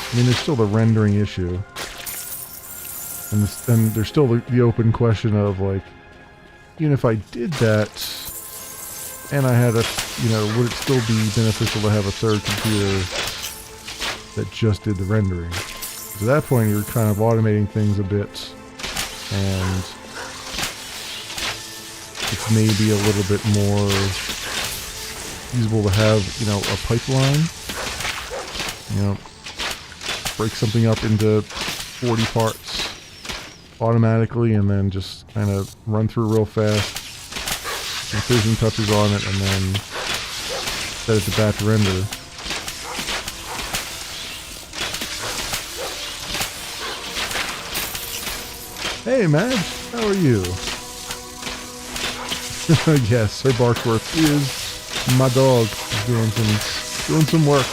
I mean, there's still the rendering issue, and there's still the open question of like, even if I did that, and I had a, would it still be beneficial to have a third computer that just did the rendering? At that point, you're kind of automating things a bit, and it's maybe a little bit more feasible to have, a pipeline. Break something up into 40 parts automatically, and then just kind of run through real fast, some finishing touches on it, and then set it to batch render. Hey, Madge, how are you? Yes, Sir Barksworth is my dog. He's doing some work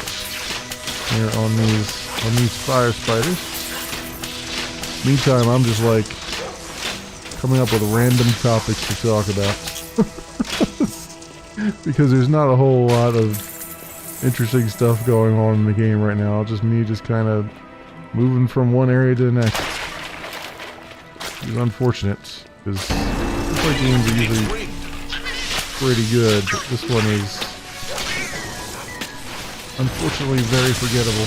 here on these fire spiders. Meantime, I'm just like coming up with random topics to talk about because there's not a whole lot of interesting stuff going on in the game right now. Just me kind of moving from one area to the next. It's unfortunate because my games are usually pretty good, but this one is unfortunately very forgettable.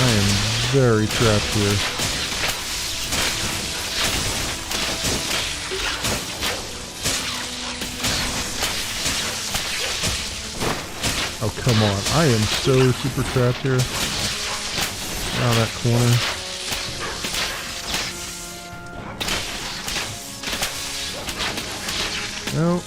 I am very trapped here. Oh, come on. I am so super trapped here. Around that corner. No.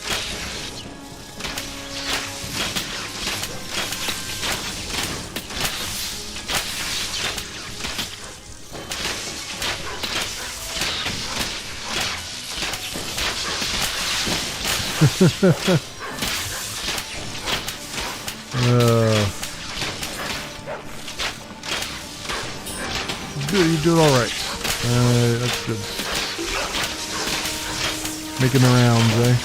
Good, you're doing all right. That's good. Making the rounds, eh?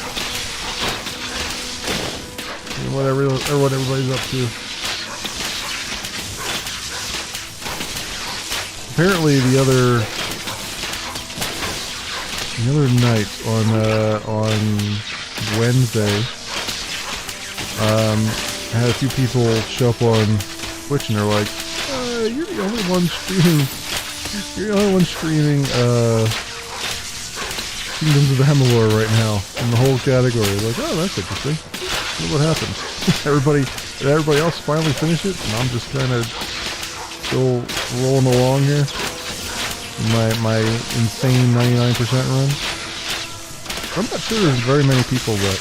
What everybody's up to. Apparently, the other night on Wednesday, I had a few people show up on Twitch and they're like, "You're the only one streaming. You're the only one streaming Kingdoms of Amalur right now in the whole category." Like, oh, that's interesting. What happened? Everybody else finally finished it, and I'm just kind of still rolling along here. My insane 99% run. I'm not sure there's very many people that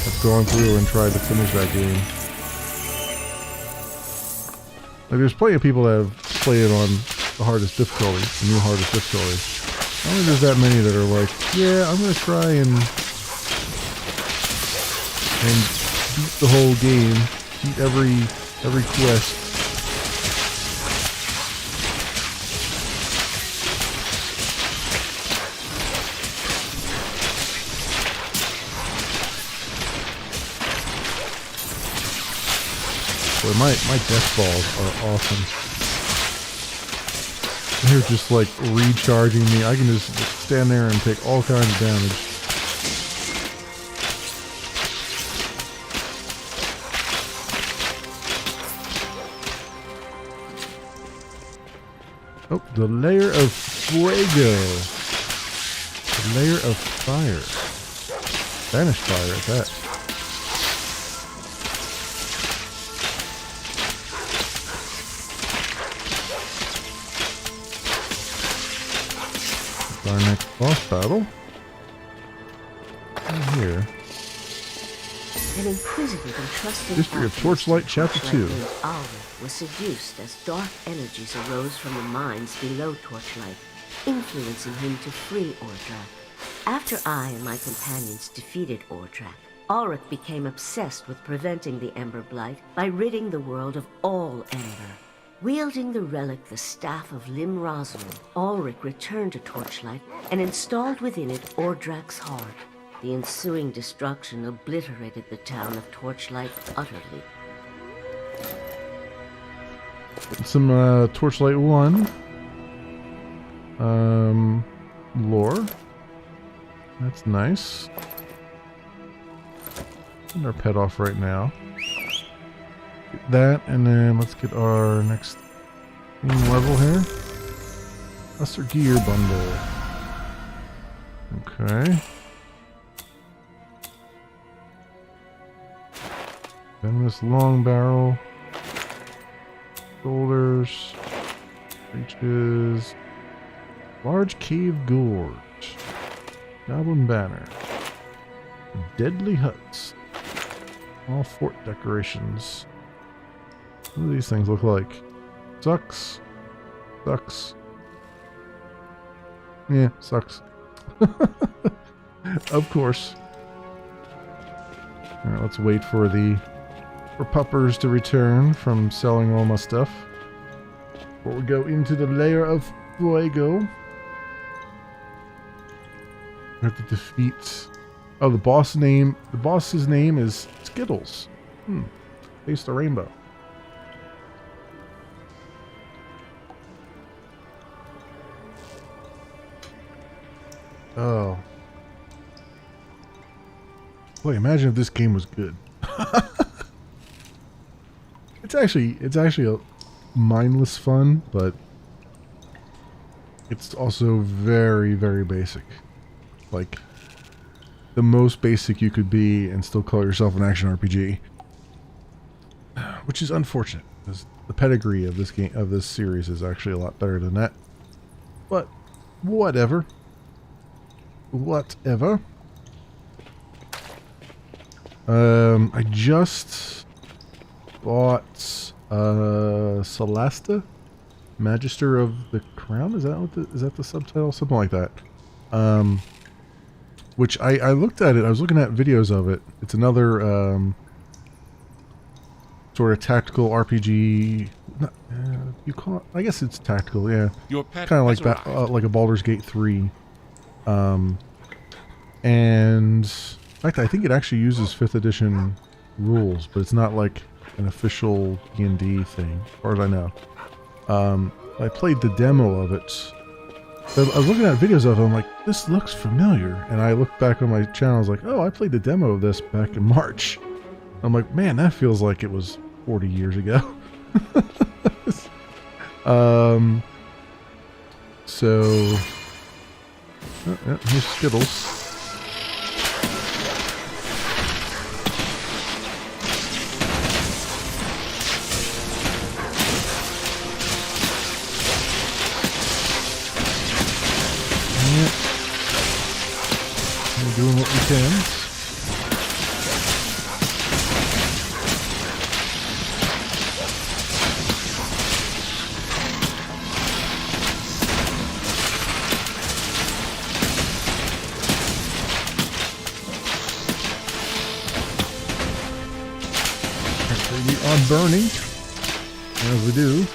have gone through and tried to finish that game. Like, there's plenty of people that have played it on the hardest difficulty, the new hardest difficulty. I don't think there's that many that are like, yeah, I'm gonna try and beat the whole game, beat every quest. Boy, my death balls are awesome. They're just like recharging me. I can just stand there and take all kinds of damage. Oh, the layer of fuego. The layer of fire. Spanish fire at that. Our next boss battle. in here. An inquisitive and trusting History of alchemist Torchlight, Chapter 2. named Ulrich was seduced as dark energies arose from the mines below Torchlight, influencing him to free Ordrak. After I and my companions defeated Ordrak, Ulrich became obsessed with preventing the Ember Blight by ridding the world of all Ember. Wielding the relic, the Staff of Lim Roswell, Ulrich returned to Torchlight and installed within it Ordrak's heart. The ensuing destruction obliterated the town of Torchlight utterly. Some Torchlight 1 lore. That's nice. Send our pet off right now. Get that, and then let's get our next level here. Lesser Gear Bundle. Okay. Venomous Long Barrel. Shoulders. Reaches. Large Cave Gorge. Goblin Banner. Deadly Huts. All fort decorations. What do these things look like? Sucks. Sucks. Yeah, sucks. Of course. Alright, let's wait for puppers to return from selling all my stuff. Before we go into the layer of Fuego. We have to defeat... Oh, the boss's name is Skittles. Taste the rainbow. Oh. Boy, imagine if this game was good. It's actually a mindless fun, but it's also very, very basic. Like the most basic you could be and still call yourself an action RPG. Which is unfortunate, because the pedigree of this series is actually a lot better than that. But whatever. Whatever. I just bought Celesta, Magister of the Crown. Is that the subtitle? Something like that. Which I looked at it. I was looking at videos of it. It's another sort of tactical RPG. You call it? I guess it's tactical. Yeah, kind of like that, like a Baldur's Gate 3. And in fact, I think it actually uses 5th edition rules, but it's not like an official D&D thing, as far as I know. I played the demo of it. I was looking at videos of it, I'm like, this looks familiar. And I looked back on my channel, I was like, oh, I played the demo of this back in March. I'm like, man, that feels like it was 40 years ago. So... Oh, yeah, here's Skittles. We're doing what we can. We are burning, as we do.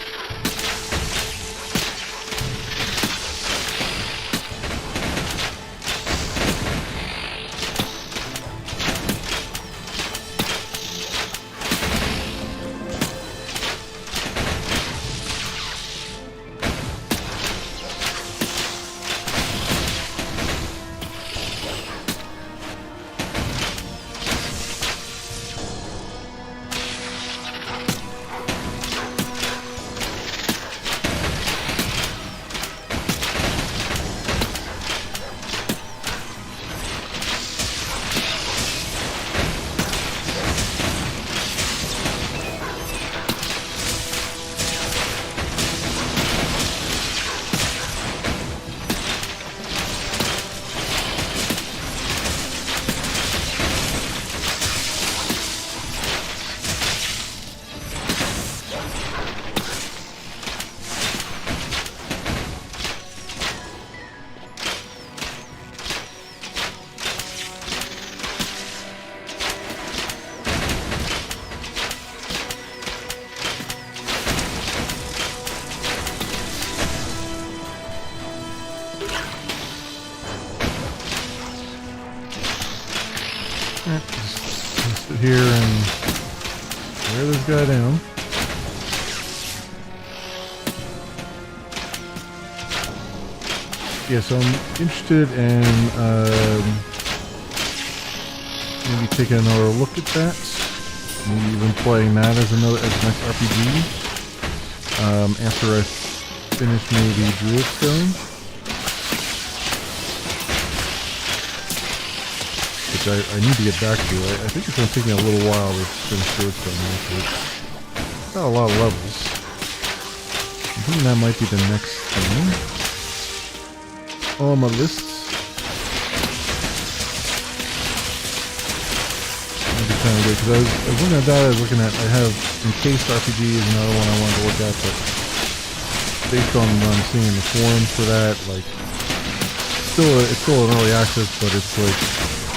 sit here and wear this guy down. Yeah, so I'm interested in maybe taking another look at that. Maybe even playing that as a nice RPG. After I finish maybe Druidstone, which I need to get back to. I think it's going to take me a little while to finish Druidstone. It's got a lot of levels. I think that might be the next thing on my list. That'd be kind of good, because I was looking at that, I have Encased RPG is another one I wanted to look at, but based on what I'm seeing in the forums for that, like, it's still an early access, but it's like,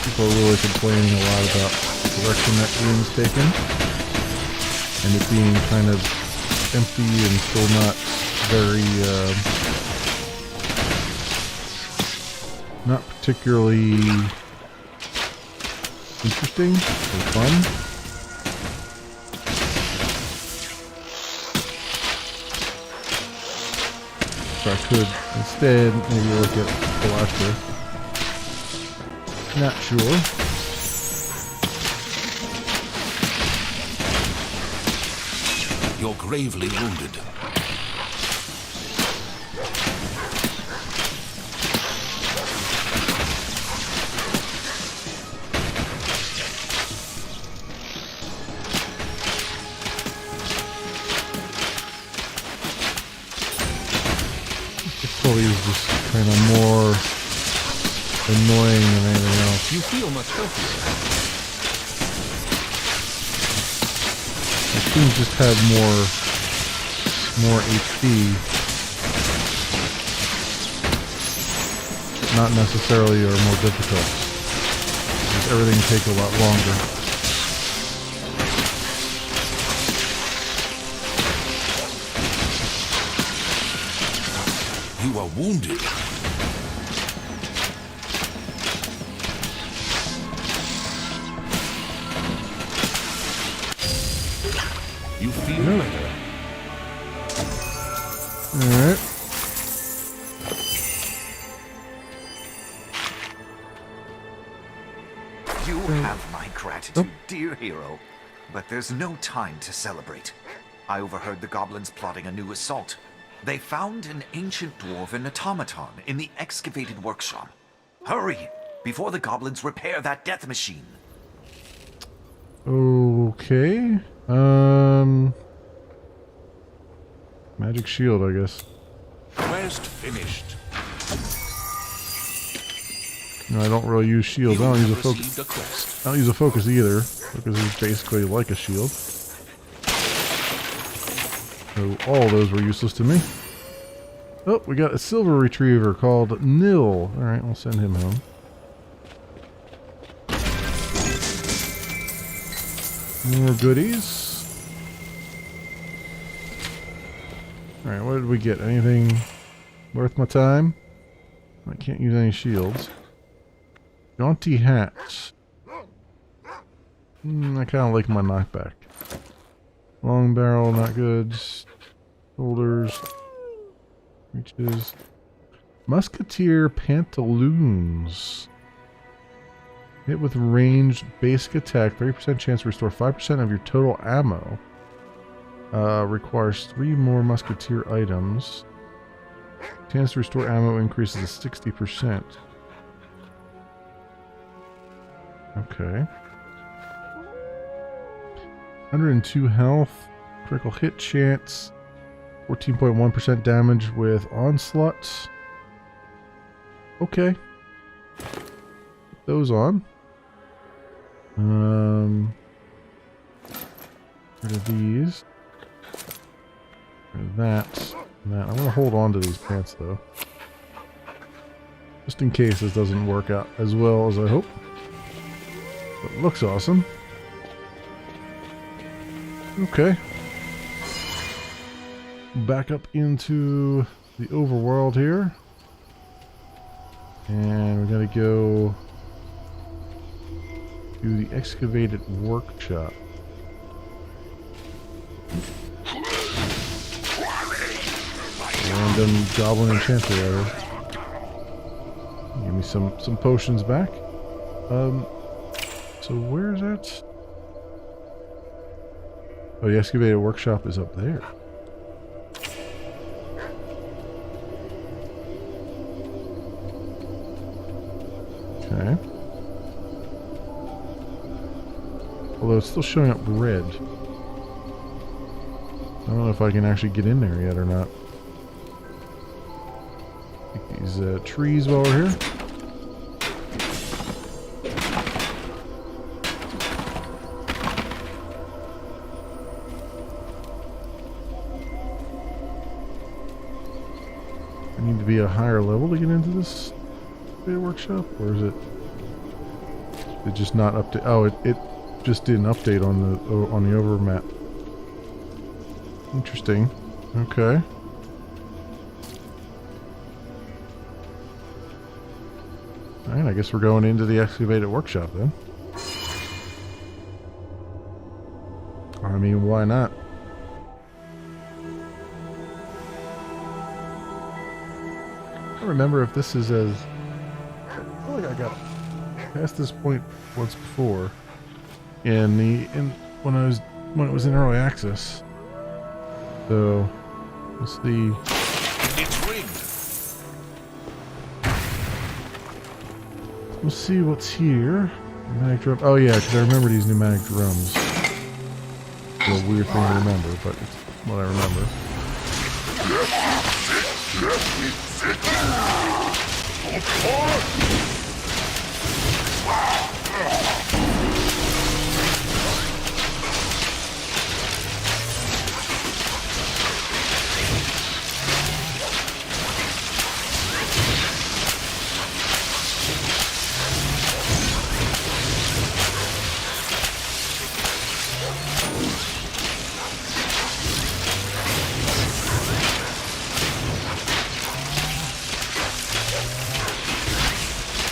people are really complaining a lot about the direction that game's taken, and it being kind of empty and still not very, not particularly interesting or fun. So I could instead maybe look at Philosopher. Not sure. You're gravely wounded. Is just kind of more annoying than anything else. You feel much healthier. I seem just have more HP. Not necessarily are more difficult. Just everything takes a lot longer. You are wounded. You feel better. Alright. You have my gratitude, dear hero. But there's no time to celebrate. I overheard the goblins plotting a new assault. They found an ancient dwarven automaton in the excavated workshop. Hurry, before the goblins repair that death machine. Okay. Magic shield, I guess. Quest finished. No, I don't really use shields. I don't use a focus. Received a quest. I don't use a focus either. Focus is basically like a shield. So all those were useless to me. Oh, we got a silver retriever called Nil. Alright, we'll send him home. More goodies. Alright, what did we get? Anything worth my time? I can't use any shields. Jaunty hats. I kind of like my knockback. Long barrel, not good. Shoulders. Reaches. Musketeer pantaloons. Hit with ranged basic attack. 30% chance to restore 5% of your total ammo. Requires 3 more musketeer items. Chance to restore ammo increases to 60%. Okay. 102 health. Critical hit chance. 14.1% damage with onslaughts. Okay. Put those on. Rid of these. Rid of that. And that. I'm gonna hold on to these pants though. Just in case this doesn't work out as well as I hope. But it looks awesome. Okay. Back up into the overworld here. And we're gonna go to the excavated workshop. Random goblin enchanter error. Give me some potions back. So where's that? Oh, the excavated workshop is up there. Okay. Although it's still showing up red. I don't know if I can actually get in there yet or not. Take these trees while we're here. I need to be a higher level to get into this workshop, or is it just not update? Oh, it just did an update on the over map. Interesting. Okay. Alright, I guess we're going into the excavated workshop then. I mean, why not? I don't remember if this is as... I feel like I got past this point once before when it was in early access. So let's see. It's rigged. We'll see what's here. Pneumatic drum. Oh yeah, because I remember these pneumatic drums. It's a weird thing to remember, but it's what I remember.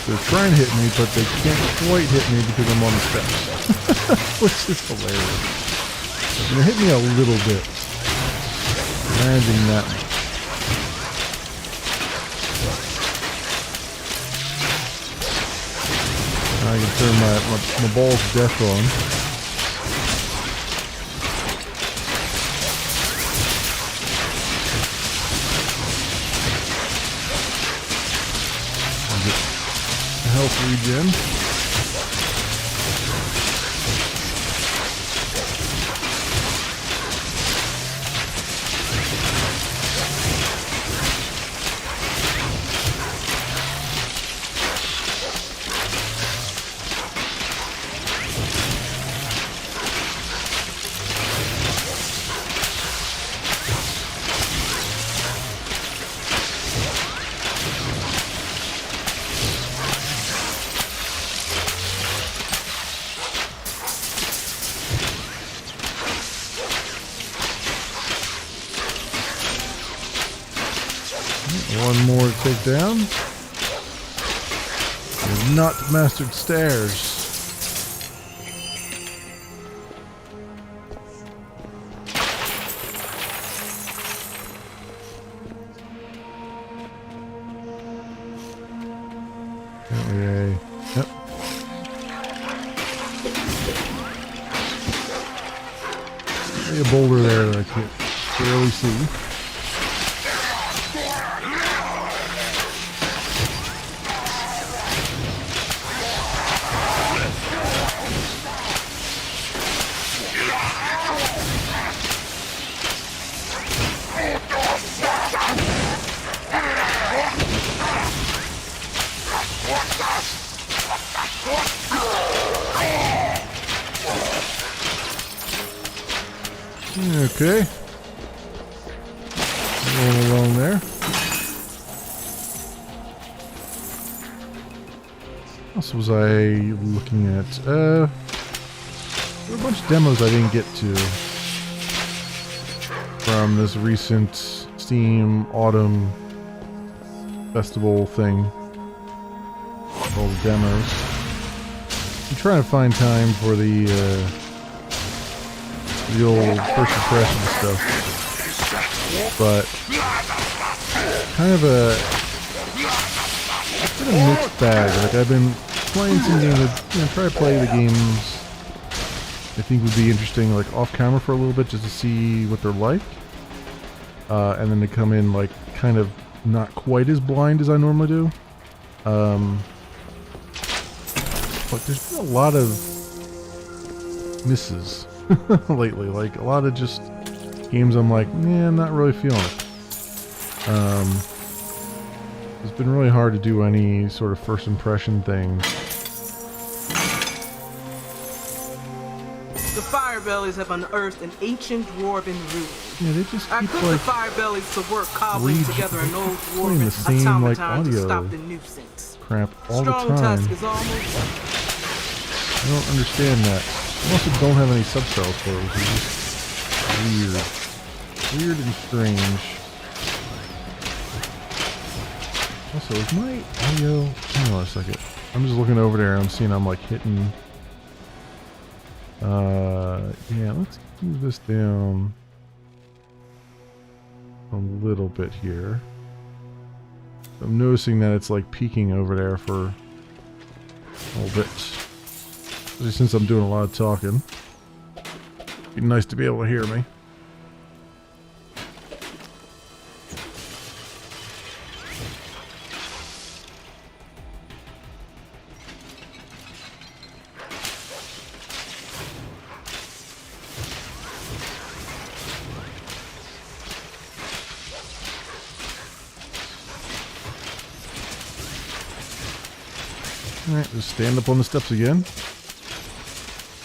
They're trying to hit me, but they can't quite hit me because I'm on the steps. Which is hilarious. They hit me a little bit. Landing that much. Now I can turn my balls of death on. Health regen. One more to take down. You've not mastered stairs. Okay. Yep. There's a boulder there that I can't barely see. Okay. Rolling along there. What else was I looking at? There were a bunch of demos I didn't get to from this recent Steam Autumn Festival thing. All the demos. trying to find time for the old first impression stuff, but kind of a mixed bag. Like I've been playing some games, try to play the games I think would be interesting, like off camera for a little bit, just to see what they're like, and then to come in like kind of not quite as blind as I normally do. But there's been a lot of misses lately, like a lot of just games I'm like, nah, I'm not really feeling it. It's been really hard to do any sort of first impression things. The Firebellies have unearthed an ancient dwarven ruin. Yeah, they just I keep put like the Firebellies to work cobbling together an old playing the dwarven same like automaton to audio stop the nuisance. crap all Strong the time. Tusk is almost... I don't understand that. I also don't have any subtitles for it, which is just weird and strange. Also, is my audio... Hang on a second. I'm just looking over there and I'm seeing I'm like hitting... yeah, let's move this down a little bit here. I'm noticing that it's like peaking over there for a little bit. Especially since I'm doing a lot of talking. It'd be nice to be able to hear me. Alright, just stand up on the steps again.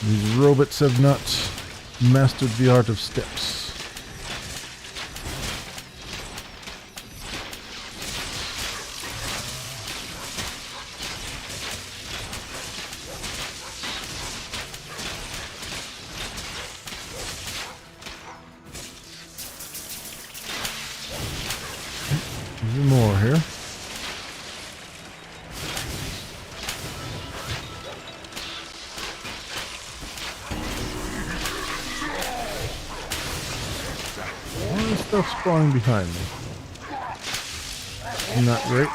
These robots have not mastered the art of steps. There's more here. Stuff spawning behind me. Not great.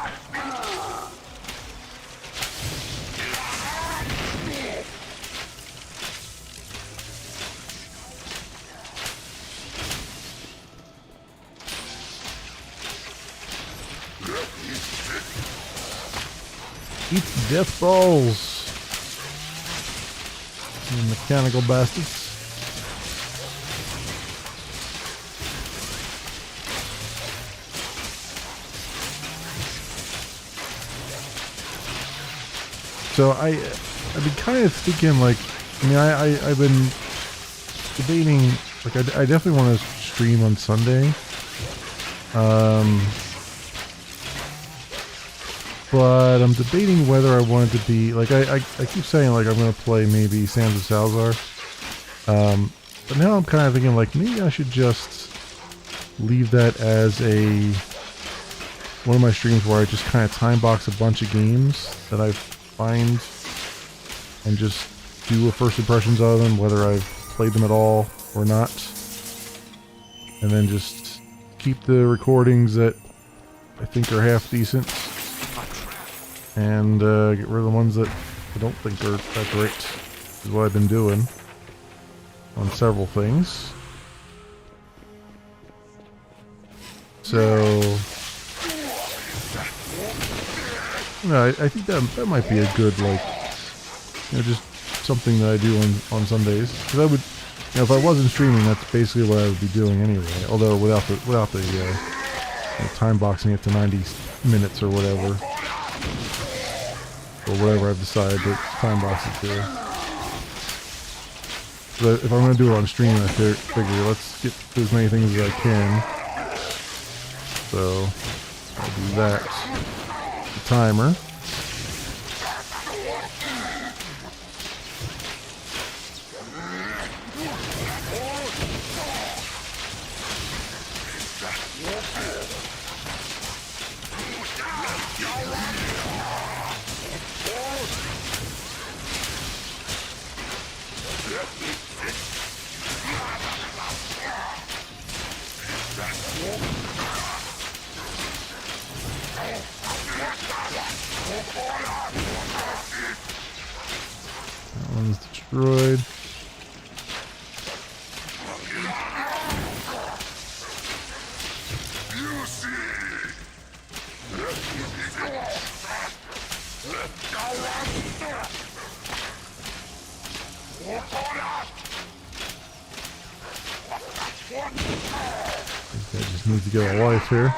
Eat the death balls. You mechanical bastards. So I've been kind of thinking, like, I mean, I've been debating, like, I definitely want to stream on Sunday, but I'm debating whether I want it to be, like, I keep saying, like, I'm going to play maybe Sands of Salazar, but now I'm kind of thinking, like, maybe I should just leave that as one of my streams where I just kind of time box a bunch of games that I've find and just do a first impressions of them, whether I've played them at all or not, and then just keep the recordings that I think are half decent and get rid of the ones that I don't think are that great, is what I've been doing on several things. So no, I think that might be a good, like, just something that I do on Sundays. Because I would, if I wasn't streaming, that's basically what I would be doing anyway. Although without the time boxing it to 90 minutes or whatever, I've decided to time box it to. But if I'm going to do it on stream, I figure let's get through as many things as I can. So I'll do that. Timer. That one's destroyed. I just need to get a life here.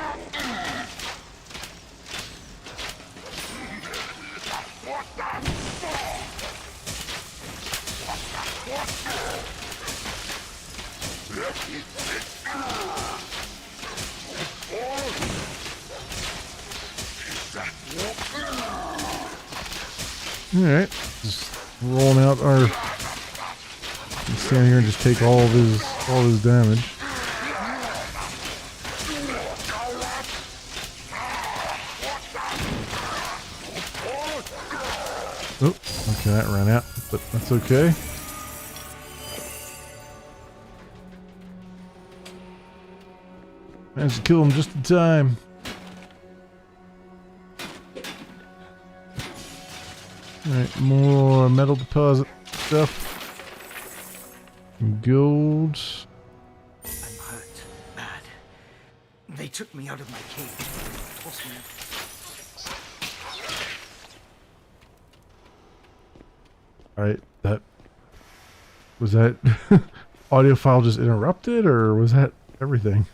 Alright, just rolling out our... Stand here and just take all of his damage. Oh, okay, that ran out, but that's okay. Managed to kill him just in time. Alright, more metal deposit stuff. Gold. I'm hurt, bad. They took me out of my cage. Tossed me. Alright, was that audio file just interrupted, or was that everything?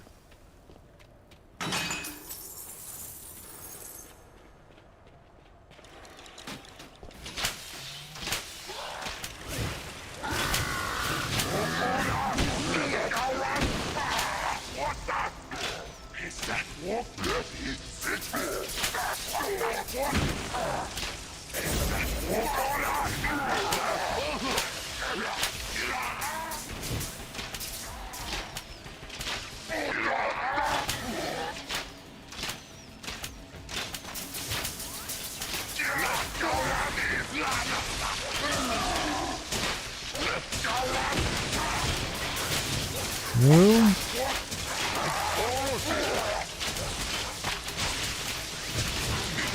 No.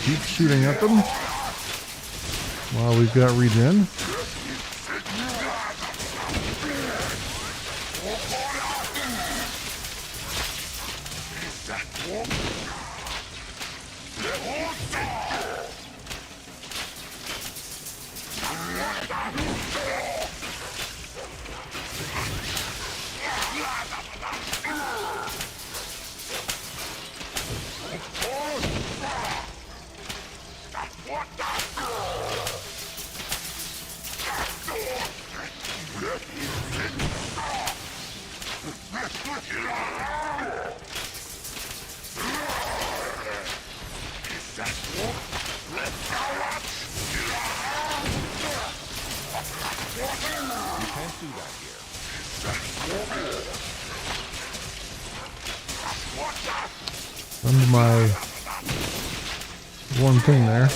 Keep shooting at them while we've got regen. Under my one thing there.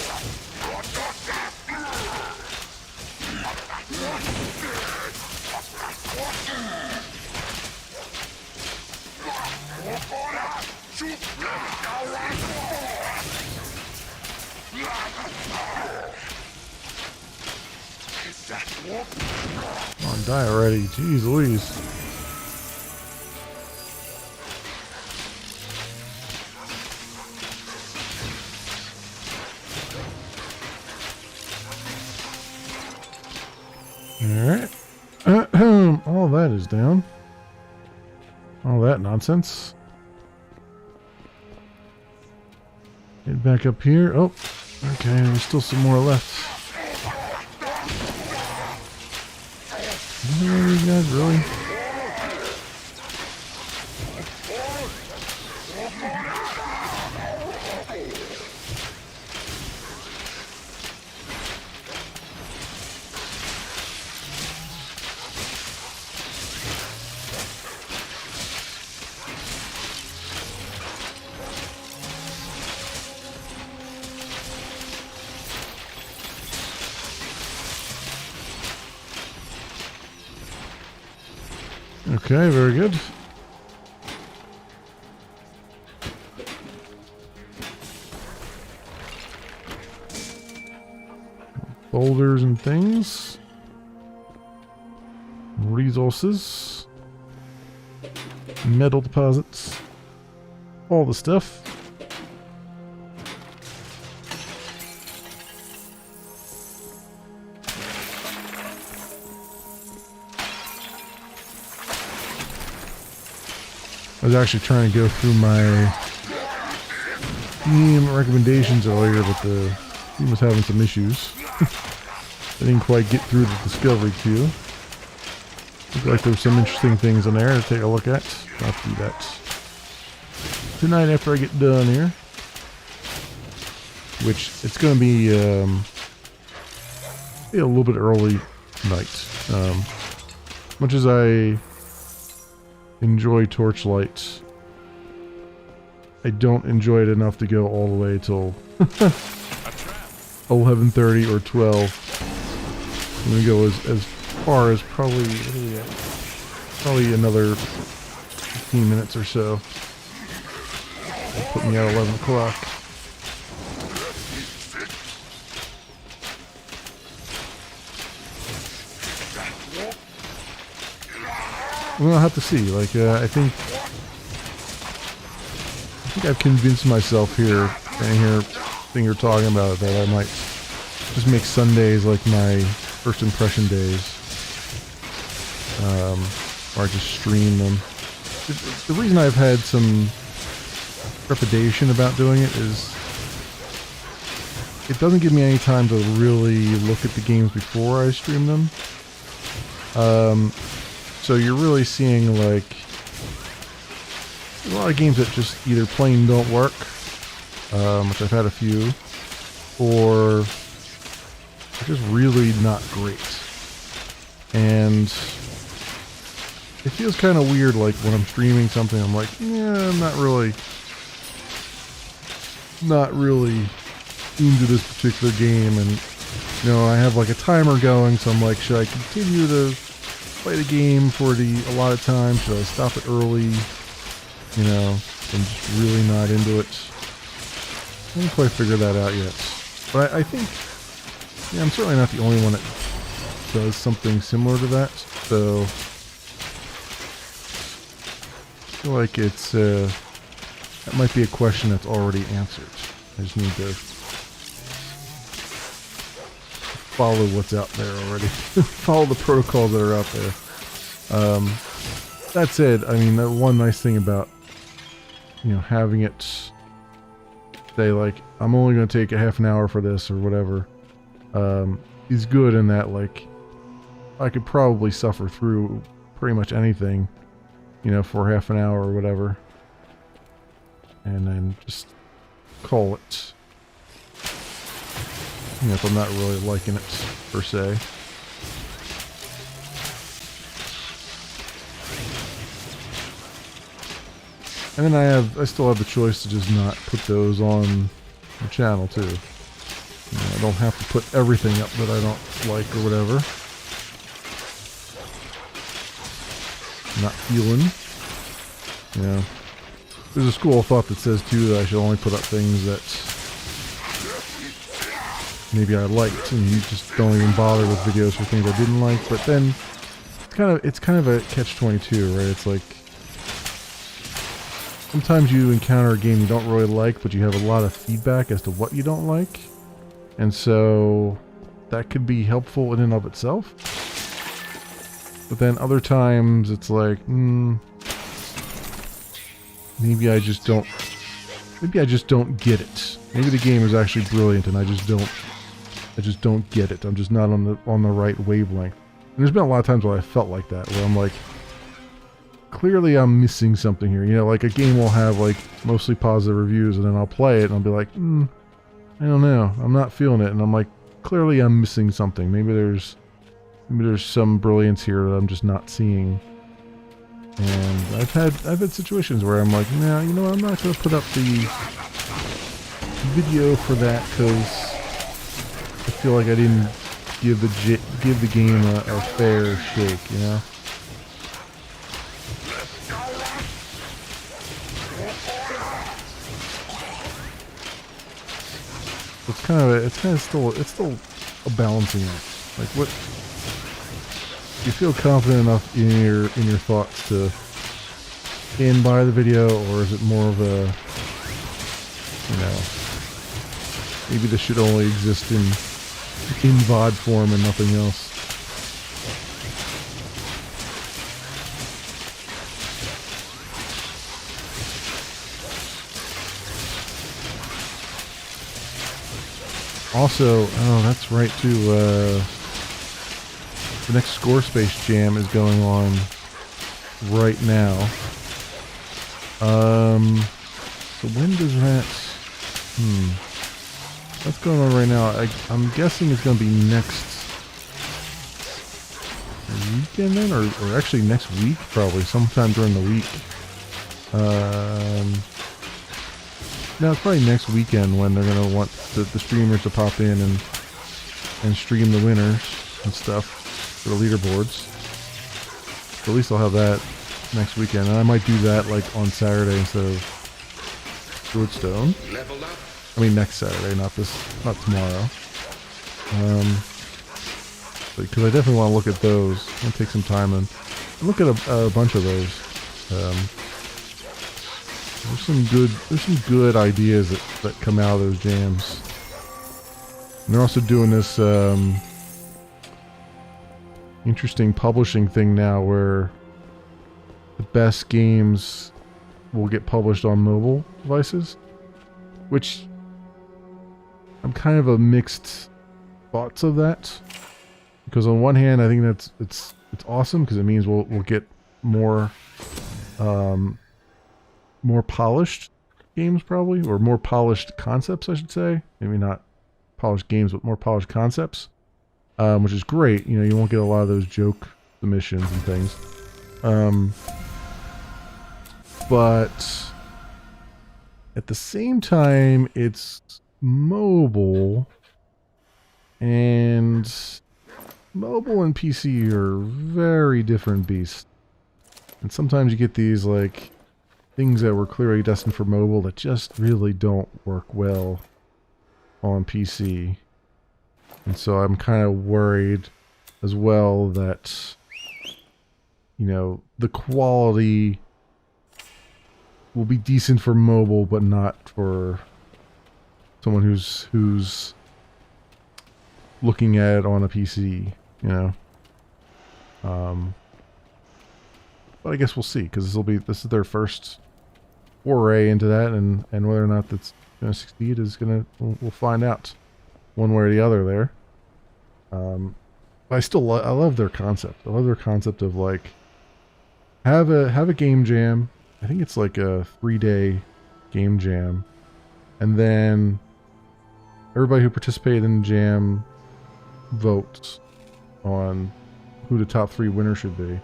Come on, die already. Jeez Louise. Alright. All that is down. All that nonsense. Get back up here. Oh, okay, there's still some more left. You guys really? Okay, very good. Boulders and things. Resources. Metal deposits. All the stuff. I was actually trying to go through my game recommendations earlier, but the game was having some issues. I didn't quite get through the discovery queue. Looks like there's some interesting things in there to take a look at. I'll do that tonight after I get done here. Which, it's going to be a little bit early night. Much as I enjoy Torchlight, I don't enjoy it enough to go all the way till 11:30 or 12. I'm gonna go as far as probably another 15 minutes or so. That'll put me at 11 o'clock. We'll have to see. Like, I think I've convinced myself here, and thing you're talking about, that I might just make Sundays like my first impression days, or I just stream them. The reason I've had some trepidation about doing it is it doesn't give me any time to really look at the games before I stream them. So you're really seeing like a lot of games that just either plain don't work, which I've had a few, or are just really not great. And it feels kind of weird, like when I'm streaming something, I'm like, yeah, I'm not really into this particular game, and you know, I have like a timer going, so I'm like, should I continue to play the game for the allotted time? Should I stop it early? You know, I'm just really not into it. I haven't quite figured that out yet. But I think, yeah, I'm certainly not the only one that does something similar to that. So, I feel like it's, that might be a question that's already answered. I just need to follow what's out there already. Follow the protocols that are out there. That said, I mean, the one nice thing about, you know, having it say like, I'm only going to take a half an hour for this or whatever, is good in that, like, I could probably suffer through pretty much anything, you know, for half an hour or whatever, and then just call it, you know, if I'm not really liking it per se. And then I still have the choice to just not put those on the channel too. You know, I don't have to put everything up that I don't like or whatever. Not feeling. You know, there's a school of thought that says too that I should only put up things that maybe I liked, and you just don't even bother with videos for things I didn't like. But then it's kind of a catch-22, right? It's like, sometimes you encounter a game you don't really like, but you have a lot of feedback as to what you don't like. And so that could be helpful in and of itself. But then other times it's like, maybe I just don't get it. Maybe the game is actually brilliant and I just don't get it. I'm just not on the right wavelength. And there's been a lot of times where I felt like that, where I'm like, clearly I'm missing something here. You know, like a game will have like mostly positive reviews, and then I'll play it and I'll be like, I don't know, I'm not feeling it. And I'm like, clearly I'm missing something. Maybe there's some brilliance here that I'm just not seeing. And I've had situations where I'm like, nah, you know what, I'm not going to put up the video for that because I feel like I didn't give the game a fair shake, you know? it's still a balancing act. Like, what you feel confident enough in your thoughts to stand by the video, or is it more of a, maybe this should only exist in VOD form and nothing else. Also, oh, that's right too, the next Scorespace Jam is going on right now. So when does that, what's going on right now? I'm guessing it's going to be next weekend then, or actually next week, probably, sometime during the week. No, it's probably next weekend when they're going to want the streamers to pop in and stream the winners and stuff for the leaderboards. So at least I'll have that next weekend. And I might do that like on Saturday instead of Woodstone. I mean next Saturday, not tomorrow. Because I definitely want to look at those. I'm going to take some time and look at a bunch of those. There's some good ideas that come out of those jams. And they're also doing this interesting publishing thing now where the best games will get published on mobile devices, which I'm kind of a mixed thoughts of that. Because on one hand, I think it's awesome because it means we'll get more polished games probably, or more polished concepts, I should say. Maybe not polished games, but more polished concepts, which is great. You won't get a lot of those joke submissions and things. But at the same time, it's mobile, and mobile and PC are very different beasts. And sometimes you get these like things that were clearly destined for mobile that just really don't work well on PC. And so I'm kind of worried as well that, the quality will be decent for mobile, but not for someone who's looking at it on a PC, But I guess we'll see, because this is their first foray into that, and whether or not that's going to succeed we'll find out one way or the other there. But I love their concept. I love their concept of like have a game jam. I think it's like a 3-day game jam, and then everybody who participated in the jam votes on who the top 3 winners should be.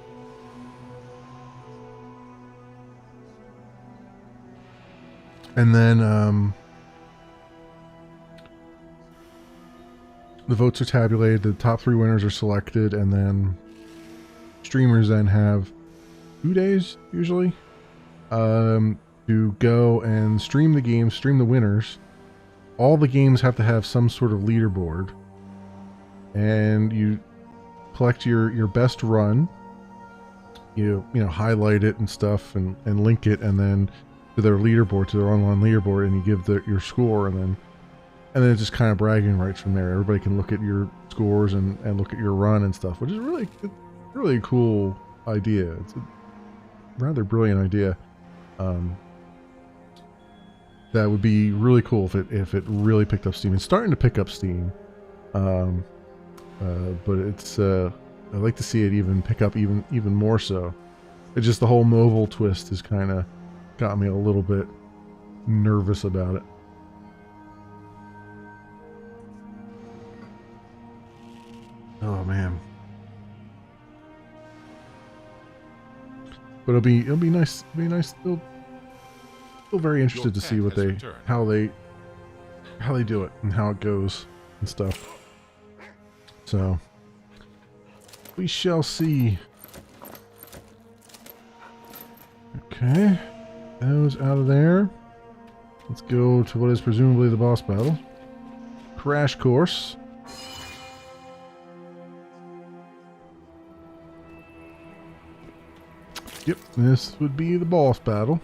And then the votes are tabulated, the top 3 winners are selected, and then streamers then have 2 days, usually, to go and stream the game, stream the winners. All the games have to have some sort of leaderboard, and you collect your best run, you highlight it and stuff, and link it, and then to their leaderboard, to their online leaderboard, and you give your score, and then it's just kind of bragging rights from there. Everybody can look at your scores and look at your run and stuff, which is really a cool idea. It's a rather brilliant idea. That would be really cool if it really picked up steam. It's starting to pick up steam, but it's I'd like to see it even pick up even more so. It's just the whole mobile twist has kind of got me a little bit nervous about it. Oh man. But it'll be nice. It'll be nice. Still very interested to see how they do it and how it goes and stuff. So we shall see. Okay, those out of there. Let's go to what is presumably the boss battle. crash course. Yep, this would be the boss battle.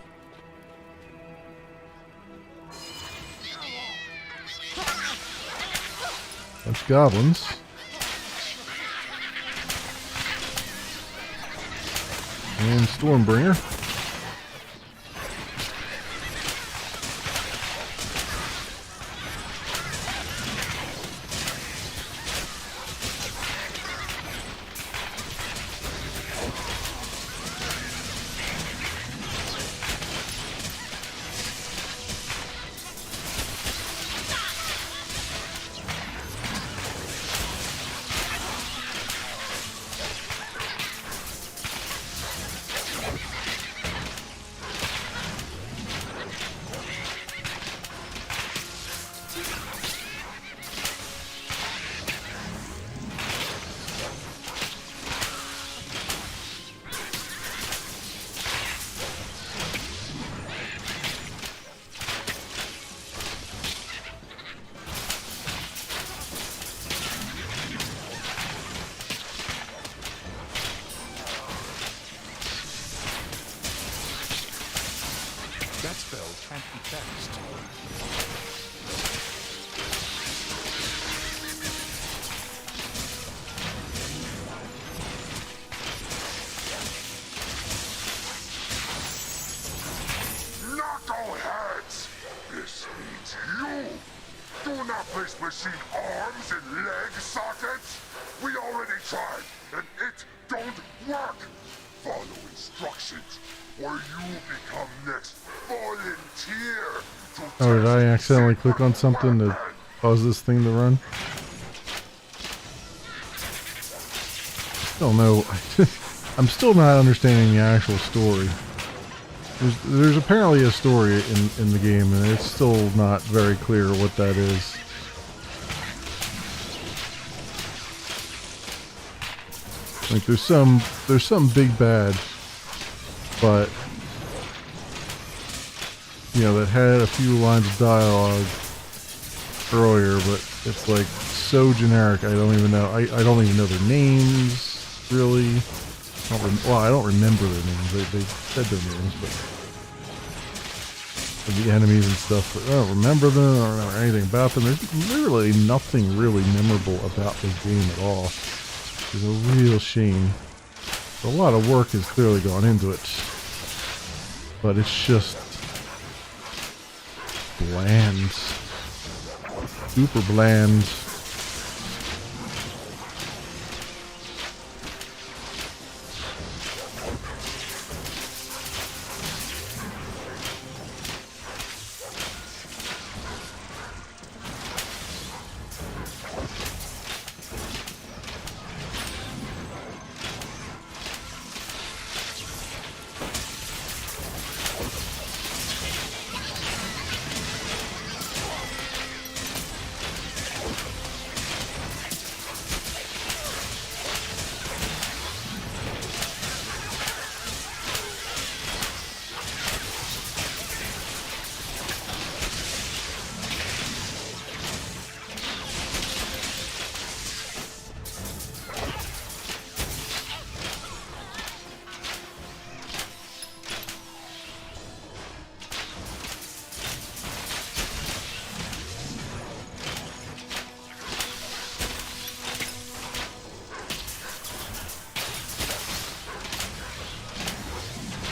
Bunch of goblins. And Stormbringer. That spell can't be cast. Knuckleheads! This means you! Do not place machine arms in leg sockets! We already tried, and it don't work! Follow instructions, or you become next volunteer to Oh, did I test accidentally secret click on something to weapon. cause this thing to run? Still no. I'm still not understanding the actual story. There's apparently a story in the game, and it's still not very clear what that is. Like there's some big bad, but you know, that had a few lines of dialogue earlier, but it's like so generic. I don't even know. I don't even know their names really. I don't remember their names. They said their names, but the enemies and stuff. But I don't remember them. I don't remember anything about them. There's literally nothing really memorable about this game at all. It's a real shame. A lot of work has clearly gone into it, but it's just bland, super bland.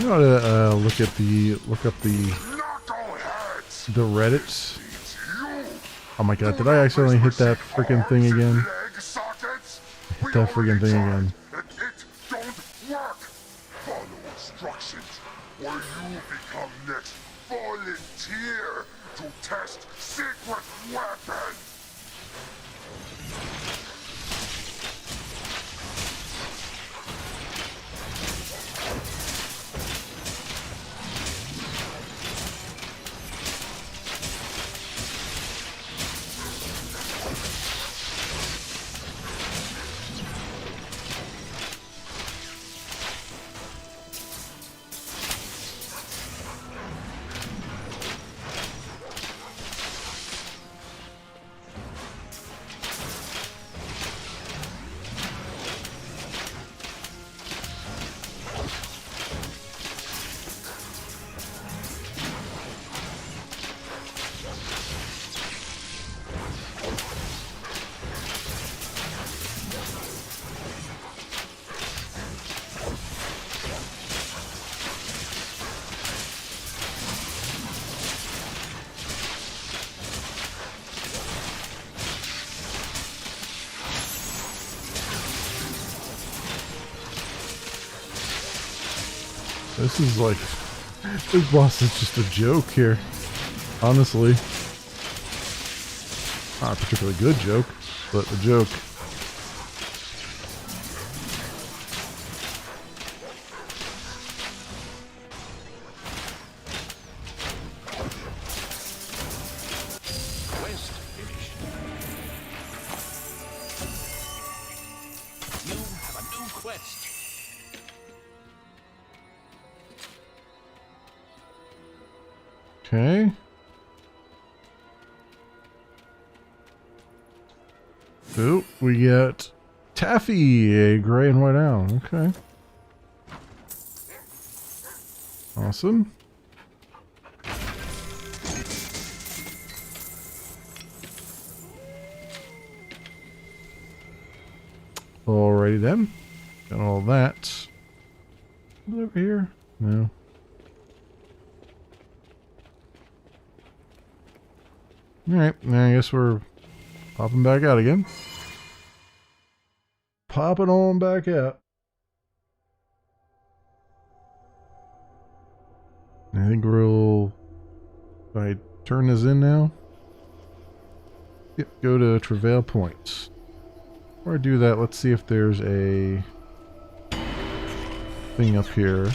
You ought to look up the Knuckleheads! Reddits. It's you! Oh my god, did I accidentally hit that freaking thing again? Leg sockets? Hit that freaking thing again. And it don't work! Follow instructions, or you become next volunteer to test secret weapon! This is like, this boss is just a joke here. Honestly. Not a particularly good joke, but a joke. Quest finished. You have a new quest. Okay. Oh, we get Taffy, a gray and white owl. Okay. Awesome. Alrighty then. Got all that. Is it over here? No. Alright, now I guess we're popping back out again. Popping on back out. I think we'll... If I turn this in now. Yep, go to Travail Points. Before I do that, let's see if there's a thing up here.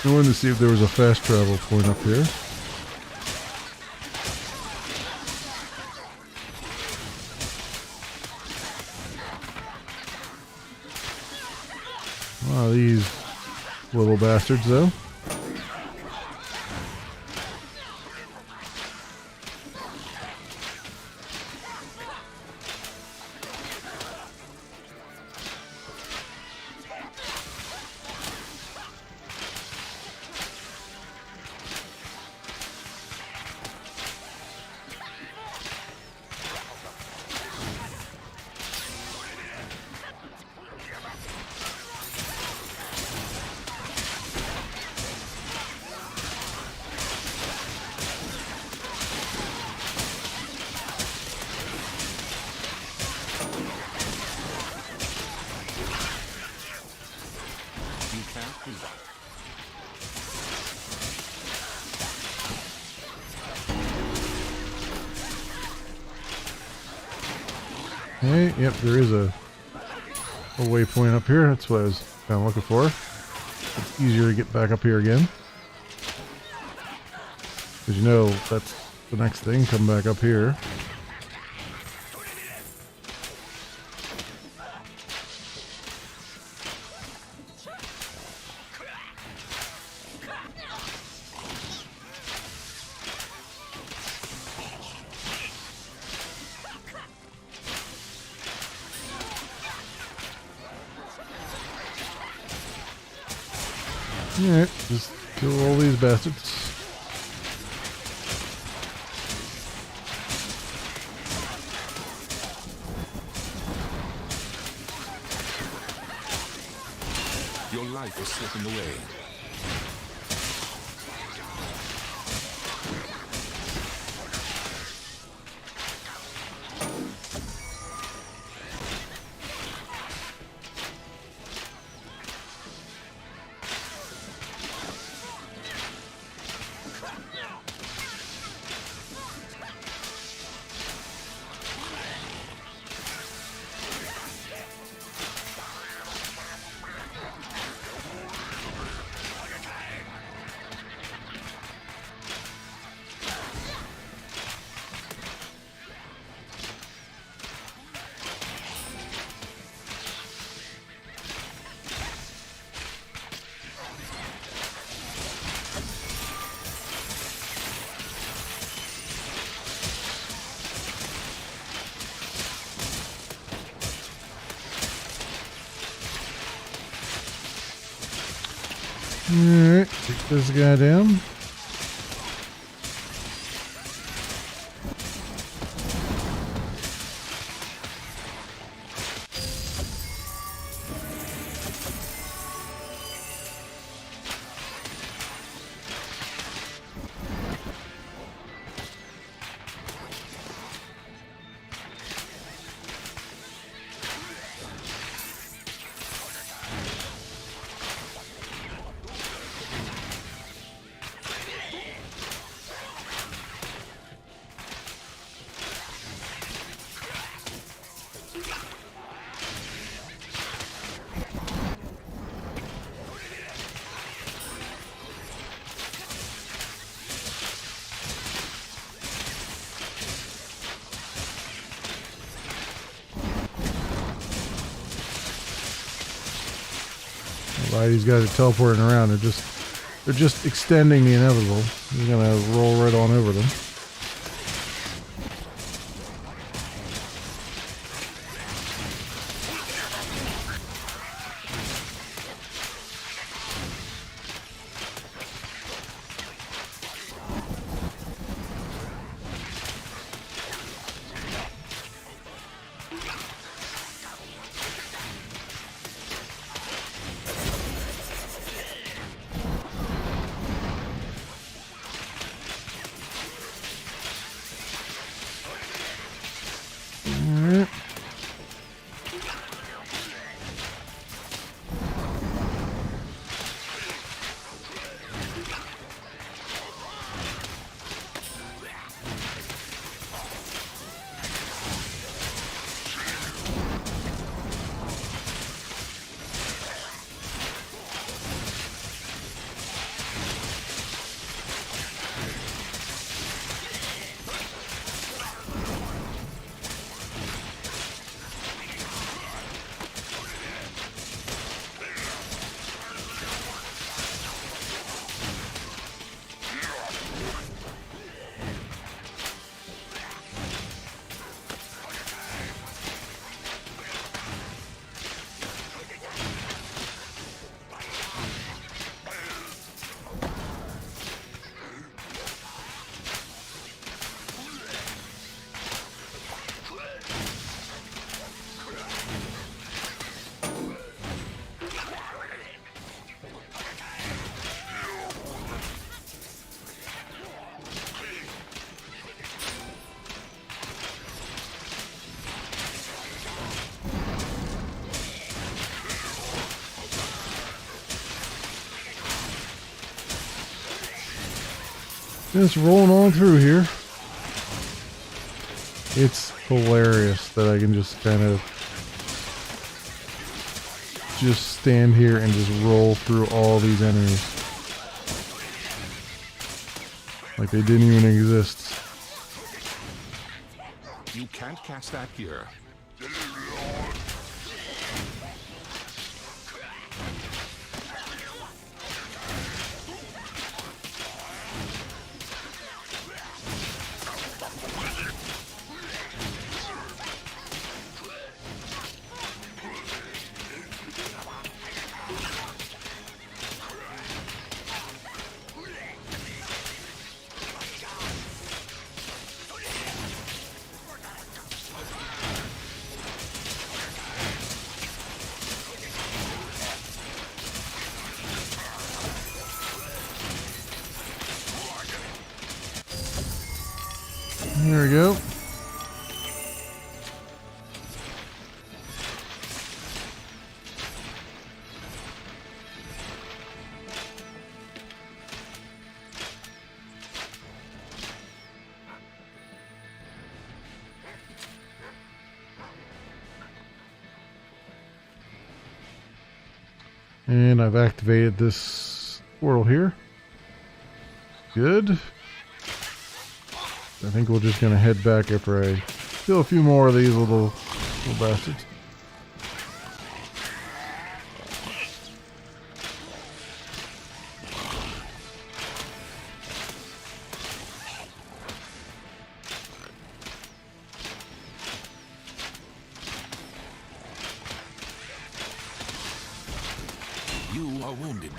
I wanted to see if there was a fast travel point up here. Wow, these little bastards though. Okay, yep, there is a waypoint up here. That's what I was kind of looking for. It's easier to get back up here again. Because you know, that's the next thing. Come back up here. Alright, just kill all these bastards. Your life is slipping away. Alright, take this guy down. Why these guys are teleporting around? They're just extending the inevitable. You're gonna roll right on over them. Alright. Just rolling on through here. It's hilarious that I can just kind of just stand here and just roll through all these enemies. Like they didn't even exist. You can't cast that here. There we go. And I've activated this portal here. Good. I think we're just going to head back after I kill a few more of these little bastards. You are wounded.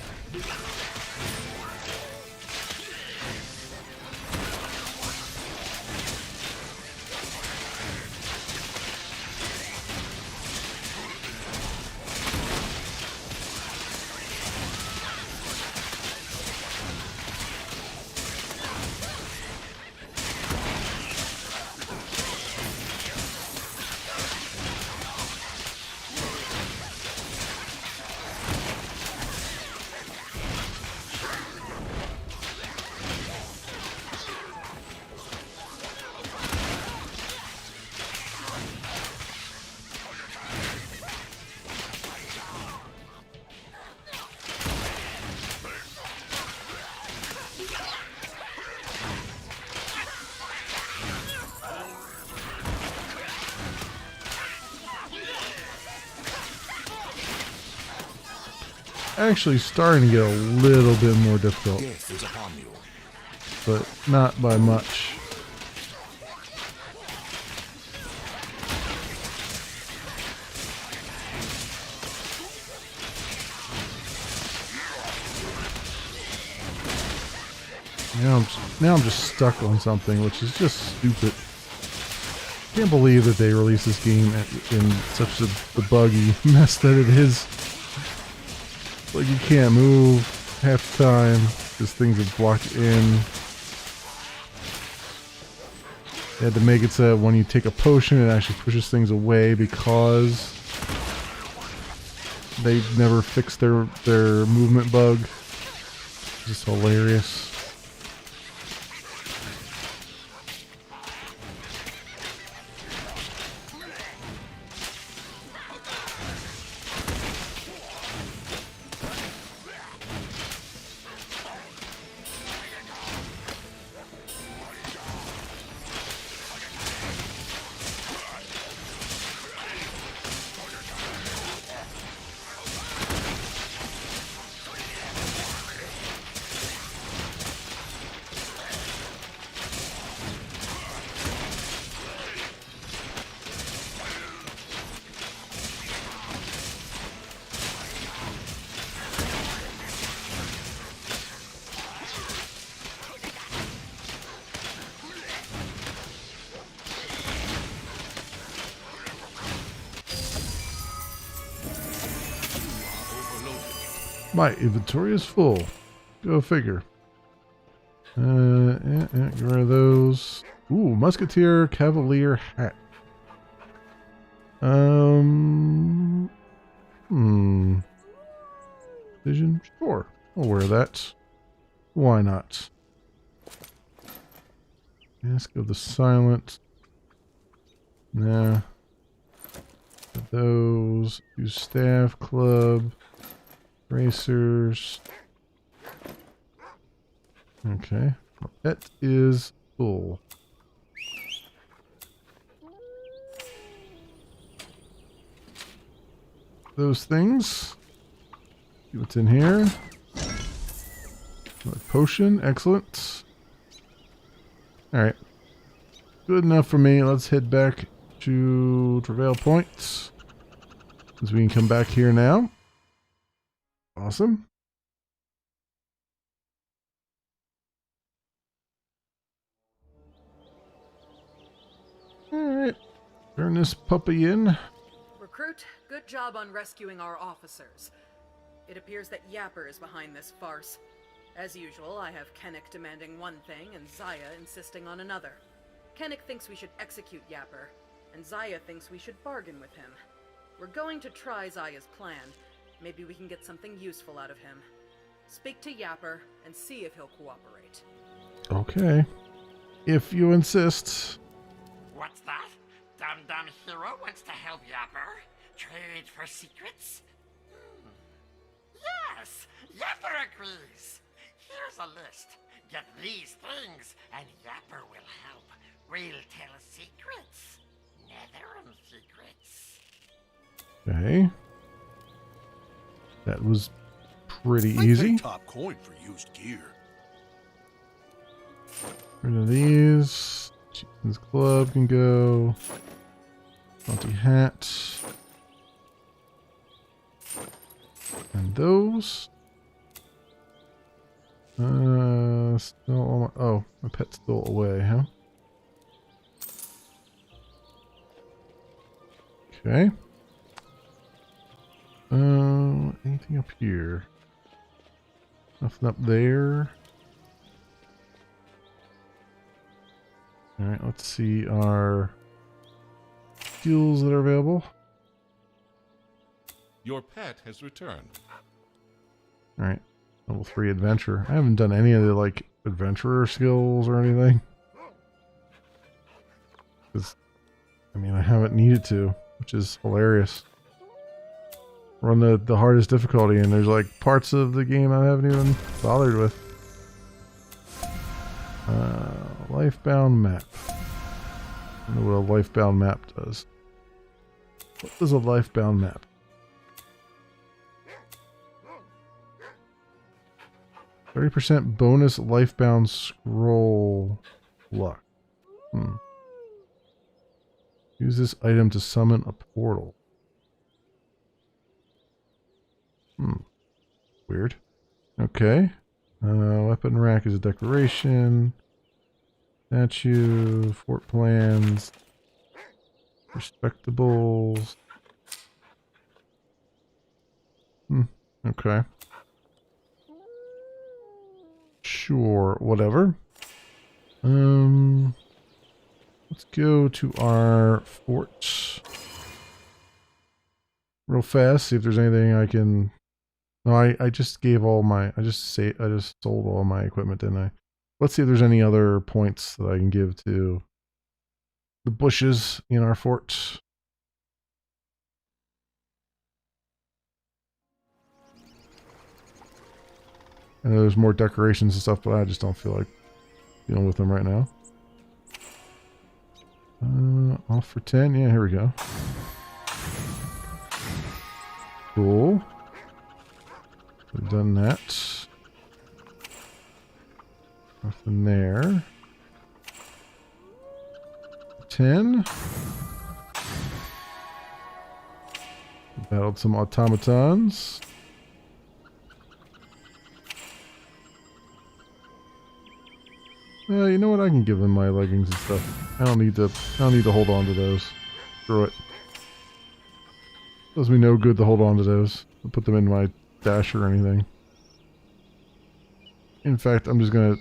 Actually starting to get a little bit more difficult, Death is upon you. but not by much. Now I'm just stuck on something, which is just stupid. Can't believe that they released this game in such a buggy mess that it is. Like, you can't move half the time because things are blocked in. They had to make it so that when you take a potion, it actually pushes things away because they never fixed their movement bug. It's just hilarious. My inventory is full. Go figure. Get rid of those. Ooh, Musketeer Cavalier hat. Vision? Sure. I'll wear that. Why not? Mask of the Silent. Nah. Those. Use Staff Club. Racers. Okay. That is full. Those things. See what's in here. Another potion. Excellent. Alright. Good enough for me. Let's head back to Travail Point. As we can come back here now. Awesome. Alright. Turn this puppy in. Recruit, good job on rescuing our officers. It appears that Yapper is behind this farce. As usual, I have Kennick demanding one thing and Zaya insisting on another. Kennick thinks we should execute Yapper, and Zaya thinks we should bargain with him. We're going to try Zaya's plan. Maybe we can get something useful out of him. Speak to Yapper and see if he'll cooperate. Okay. If you insist. What's that? Dum-Dum Hero wants to help Yapper? Trade for secrets? Yes! Yapper agrees! Here's a list. Get these things, and Yapper will help. We'll tell secrets. Netherim secrets. Okay. That was pretty easy. Top coin for used gear. Rid of these. Chieftain's Club can go. Bounty hat. And And those. Still all my, oh, my pet's still away, huh? Okay. Anything up here? Nothing up there. Alright, let's see our skills that are available. Your pet has returned. Alright, level 3 adventure. I haven't done any of the, like, adventurer skills or anything. Because, I mean, I haven't needed to, which is hilarious. We're on the hardest difficulty, and there's, like, parts of the game I haven't even bothered with. Lifebound map. I don't know what a lifebound map does. What does a lifebound map? 30% bonus lifebound scroll luck. Use this item to summon a portal. Weird. Okay. Weapon rack is a decoration. Statue. Fort plans. Respectables. Okay. Sure, whatever. Let's go to our fort real fast, see if there's anything I can. No, I just gave all my, I just sold all my equipment, didn't I? Let's see if there's any other points that I can give to the bushes in our fort. I know there's more decorations and stuff, but I just don't feel like dealing with them right now. Off for 10. Yeah, here we go. Cool. We've done that. Nothing there. 10. Battled some automatons. You know what? I can give them my leggings and stuff. I don't need to hold on to those. Screw it. Does me no good to hold on to those. I'll put them in my stash or anything. In fact, I'm just gonna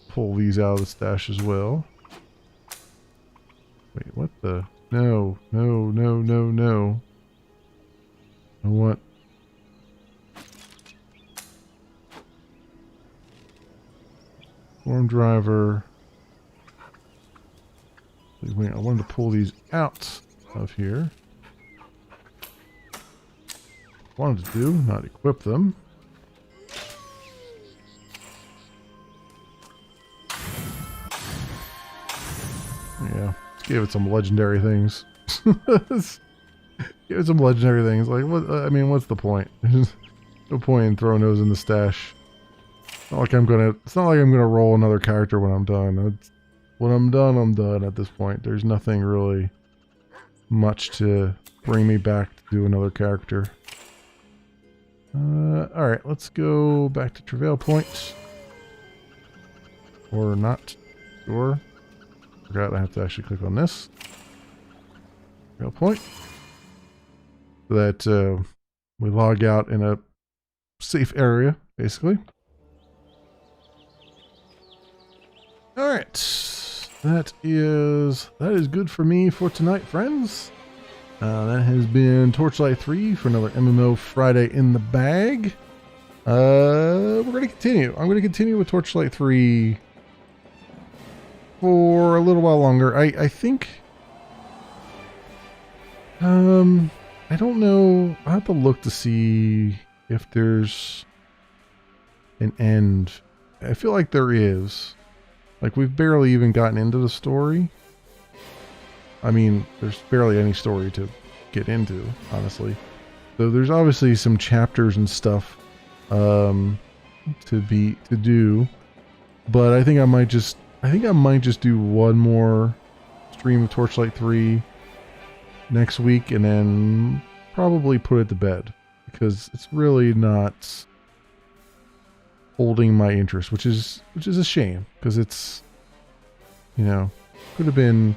pull these out of the stash as well. Wait, what the? No, no, no, no, no. I want. Storm driver. Wait, I wanted to pull these out of here. Wanted to do, not equip them. Yeah, give it some legendary things. Give it some legendary things. Like, what? I mean, what's the point? There's no point in throwing those in the stash. It's not like I'm gonna roll another character when I'm done. When I'm done at this point. There's nothing really much to bring me back to do another character. Alright, let's go back to Travail Point. Or not. Sure. Forgot I have to actually click on this. Travail Point. So that we log out in a safe area, basically. Alright, that is good for me for tonight, friends. That has been Torchlight 3 for another MMO Friday in the bag. We're going to continue. I'm going to continue with Torchlight 3 for a little while longer. I think... I don't know. I'll have to look to see if there's an end. I feel like there is. Like, we've barely even gotten into the story. I mean, there's barely any story to get into, honestly. So there's obviously some chapters and stuff to do. But I think I might just do one more stream of Torchlight 3 next week and then probably put it to bed. because it's really not holding my interest, which is a shame, because it's, you know, could have been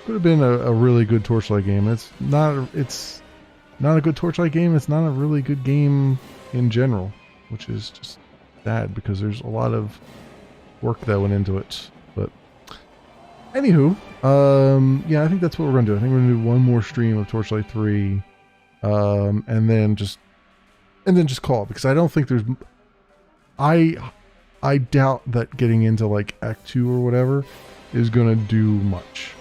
a really good Torchlight game. It's not a good Torchlight game. It's not a really good game in general, which is just sad because there's a lot of work that went into it. But anywho, yeah, I think that's what we're gonna do. I think we're gonna do one more stream of Torchlight 3, and then just call it, because I don't think there's, I doubt that getting into like Act 2 or whatever is gonna do much.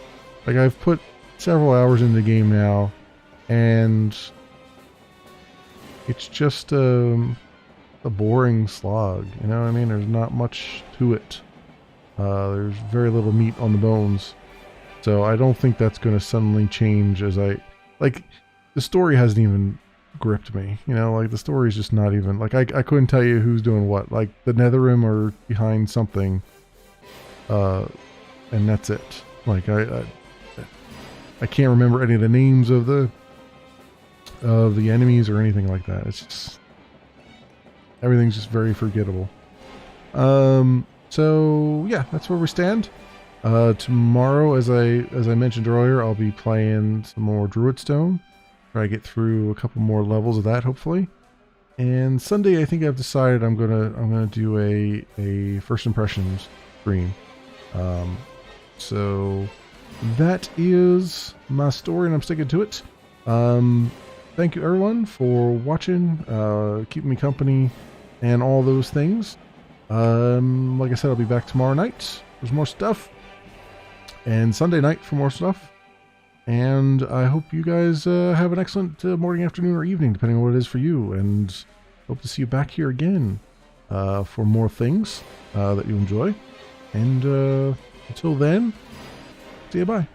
Like, I've put several hours into the game now, and it's just a boring slog, you know what I mean? There's not much to it. There's very little meat on the bones. So I don't think that's going to suddenly change as like, the story hasn't even gripped me, you know? Like, the story's just not even, like, I couldn't tell you who's doing what. Like, the Netherrim are behind something, and that's it. Like, I can't remember any of the names of the enemies or anything like that. It's just, everything's just very forgettable. So yeah, that's where we stand. Tomorrow, as I mentioned earlier, I'll be playing some more Druidstone. Try to get through a couple more levels of that, hopefully. And Sunday, I think I've decided I'm gonna do a first impressions stream. So that is my story, and I'm sticking to it. Thank you, everyone, for watching, keeping me company, and all those things. Like I said, I'll be back tomorrow night. There's more stuff. And Sunday night for more stuff. And I hope you guys have an excellent morning, afternoon, or evening, depending on what it is for you. And hope to see you back here again for more things that you enjoy. And until then, see you, bye.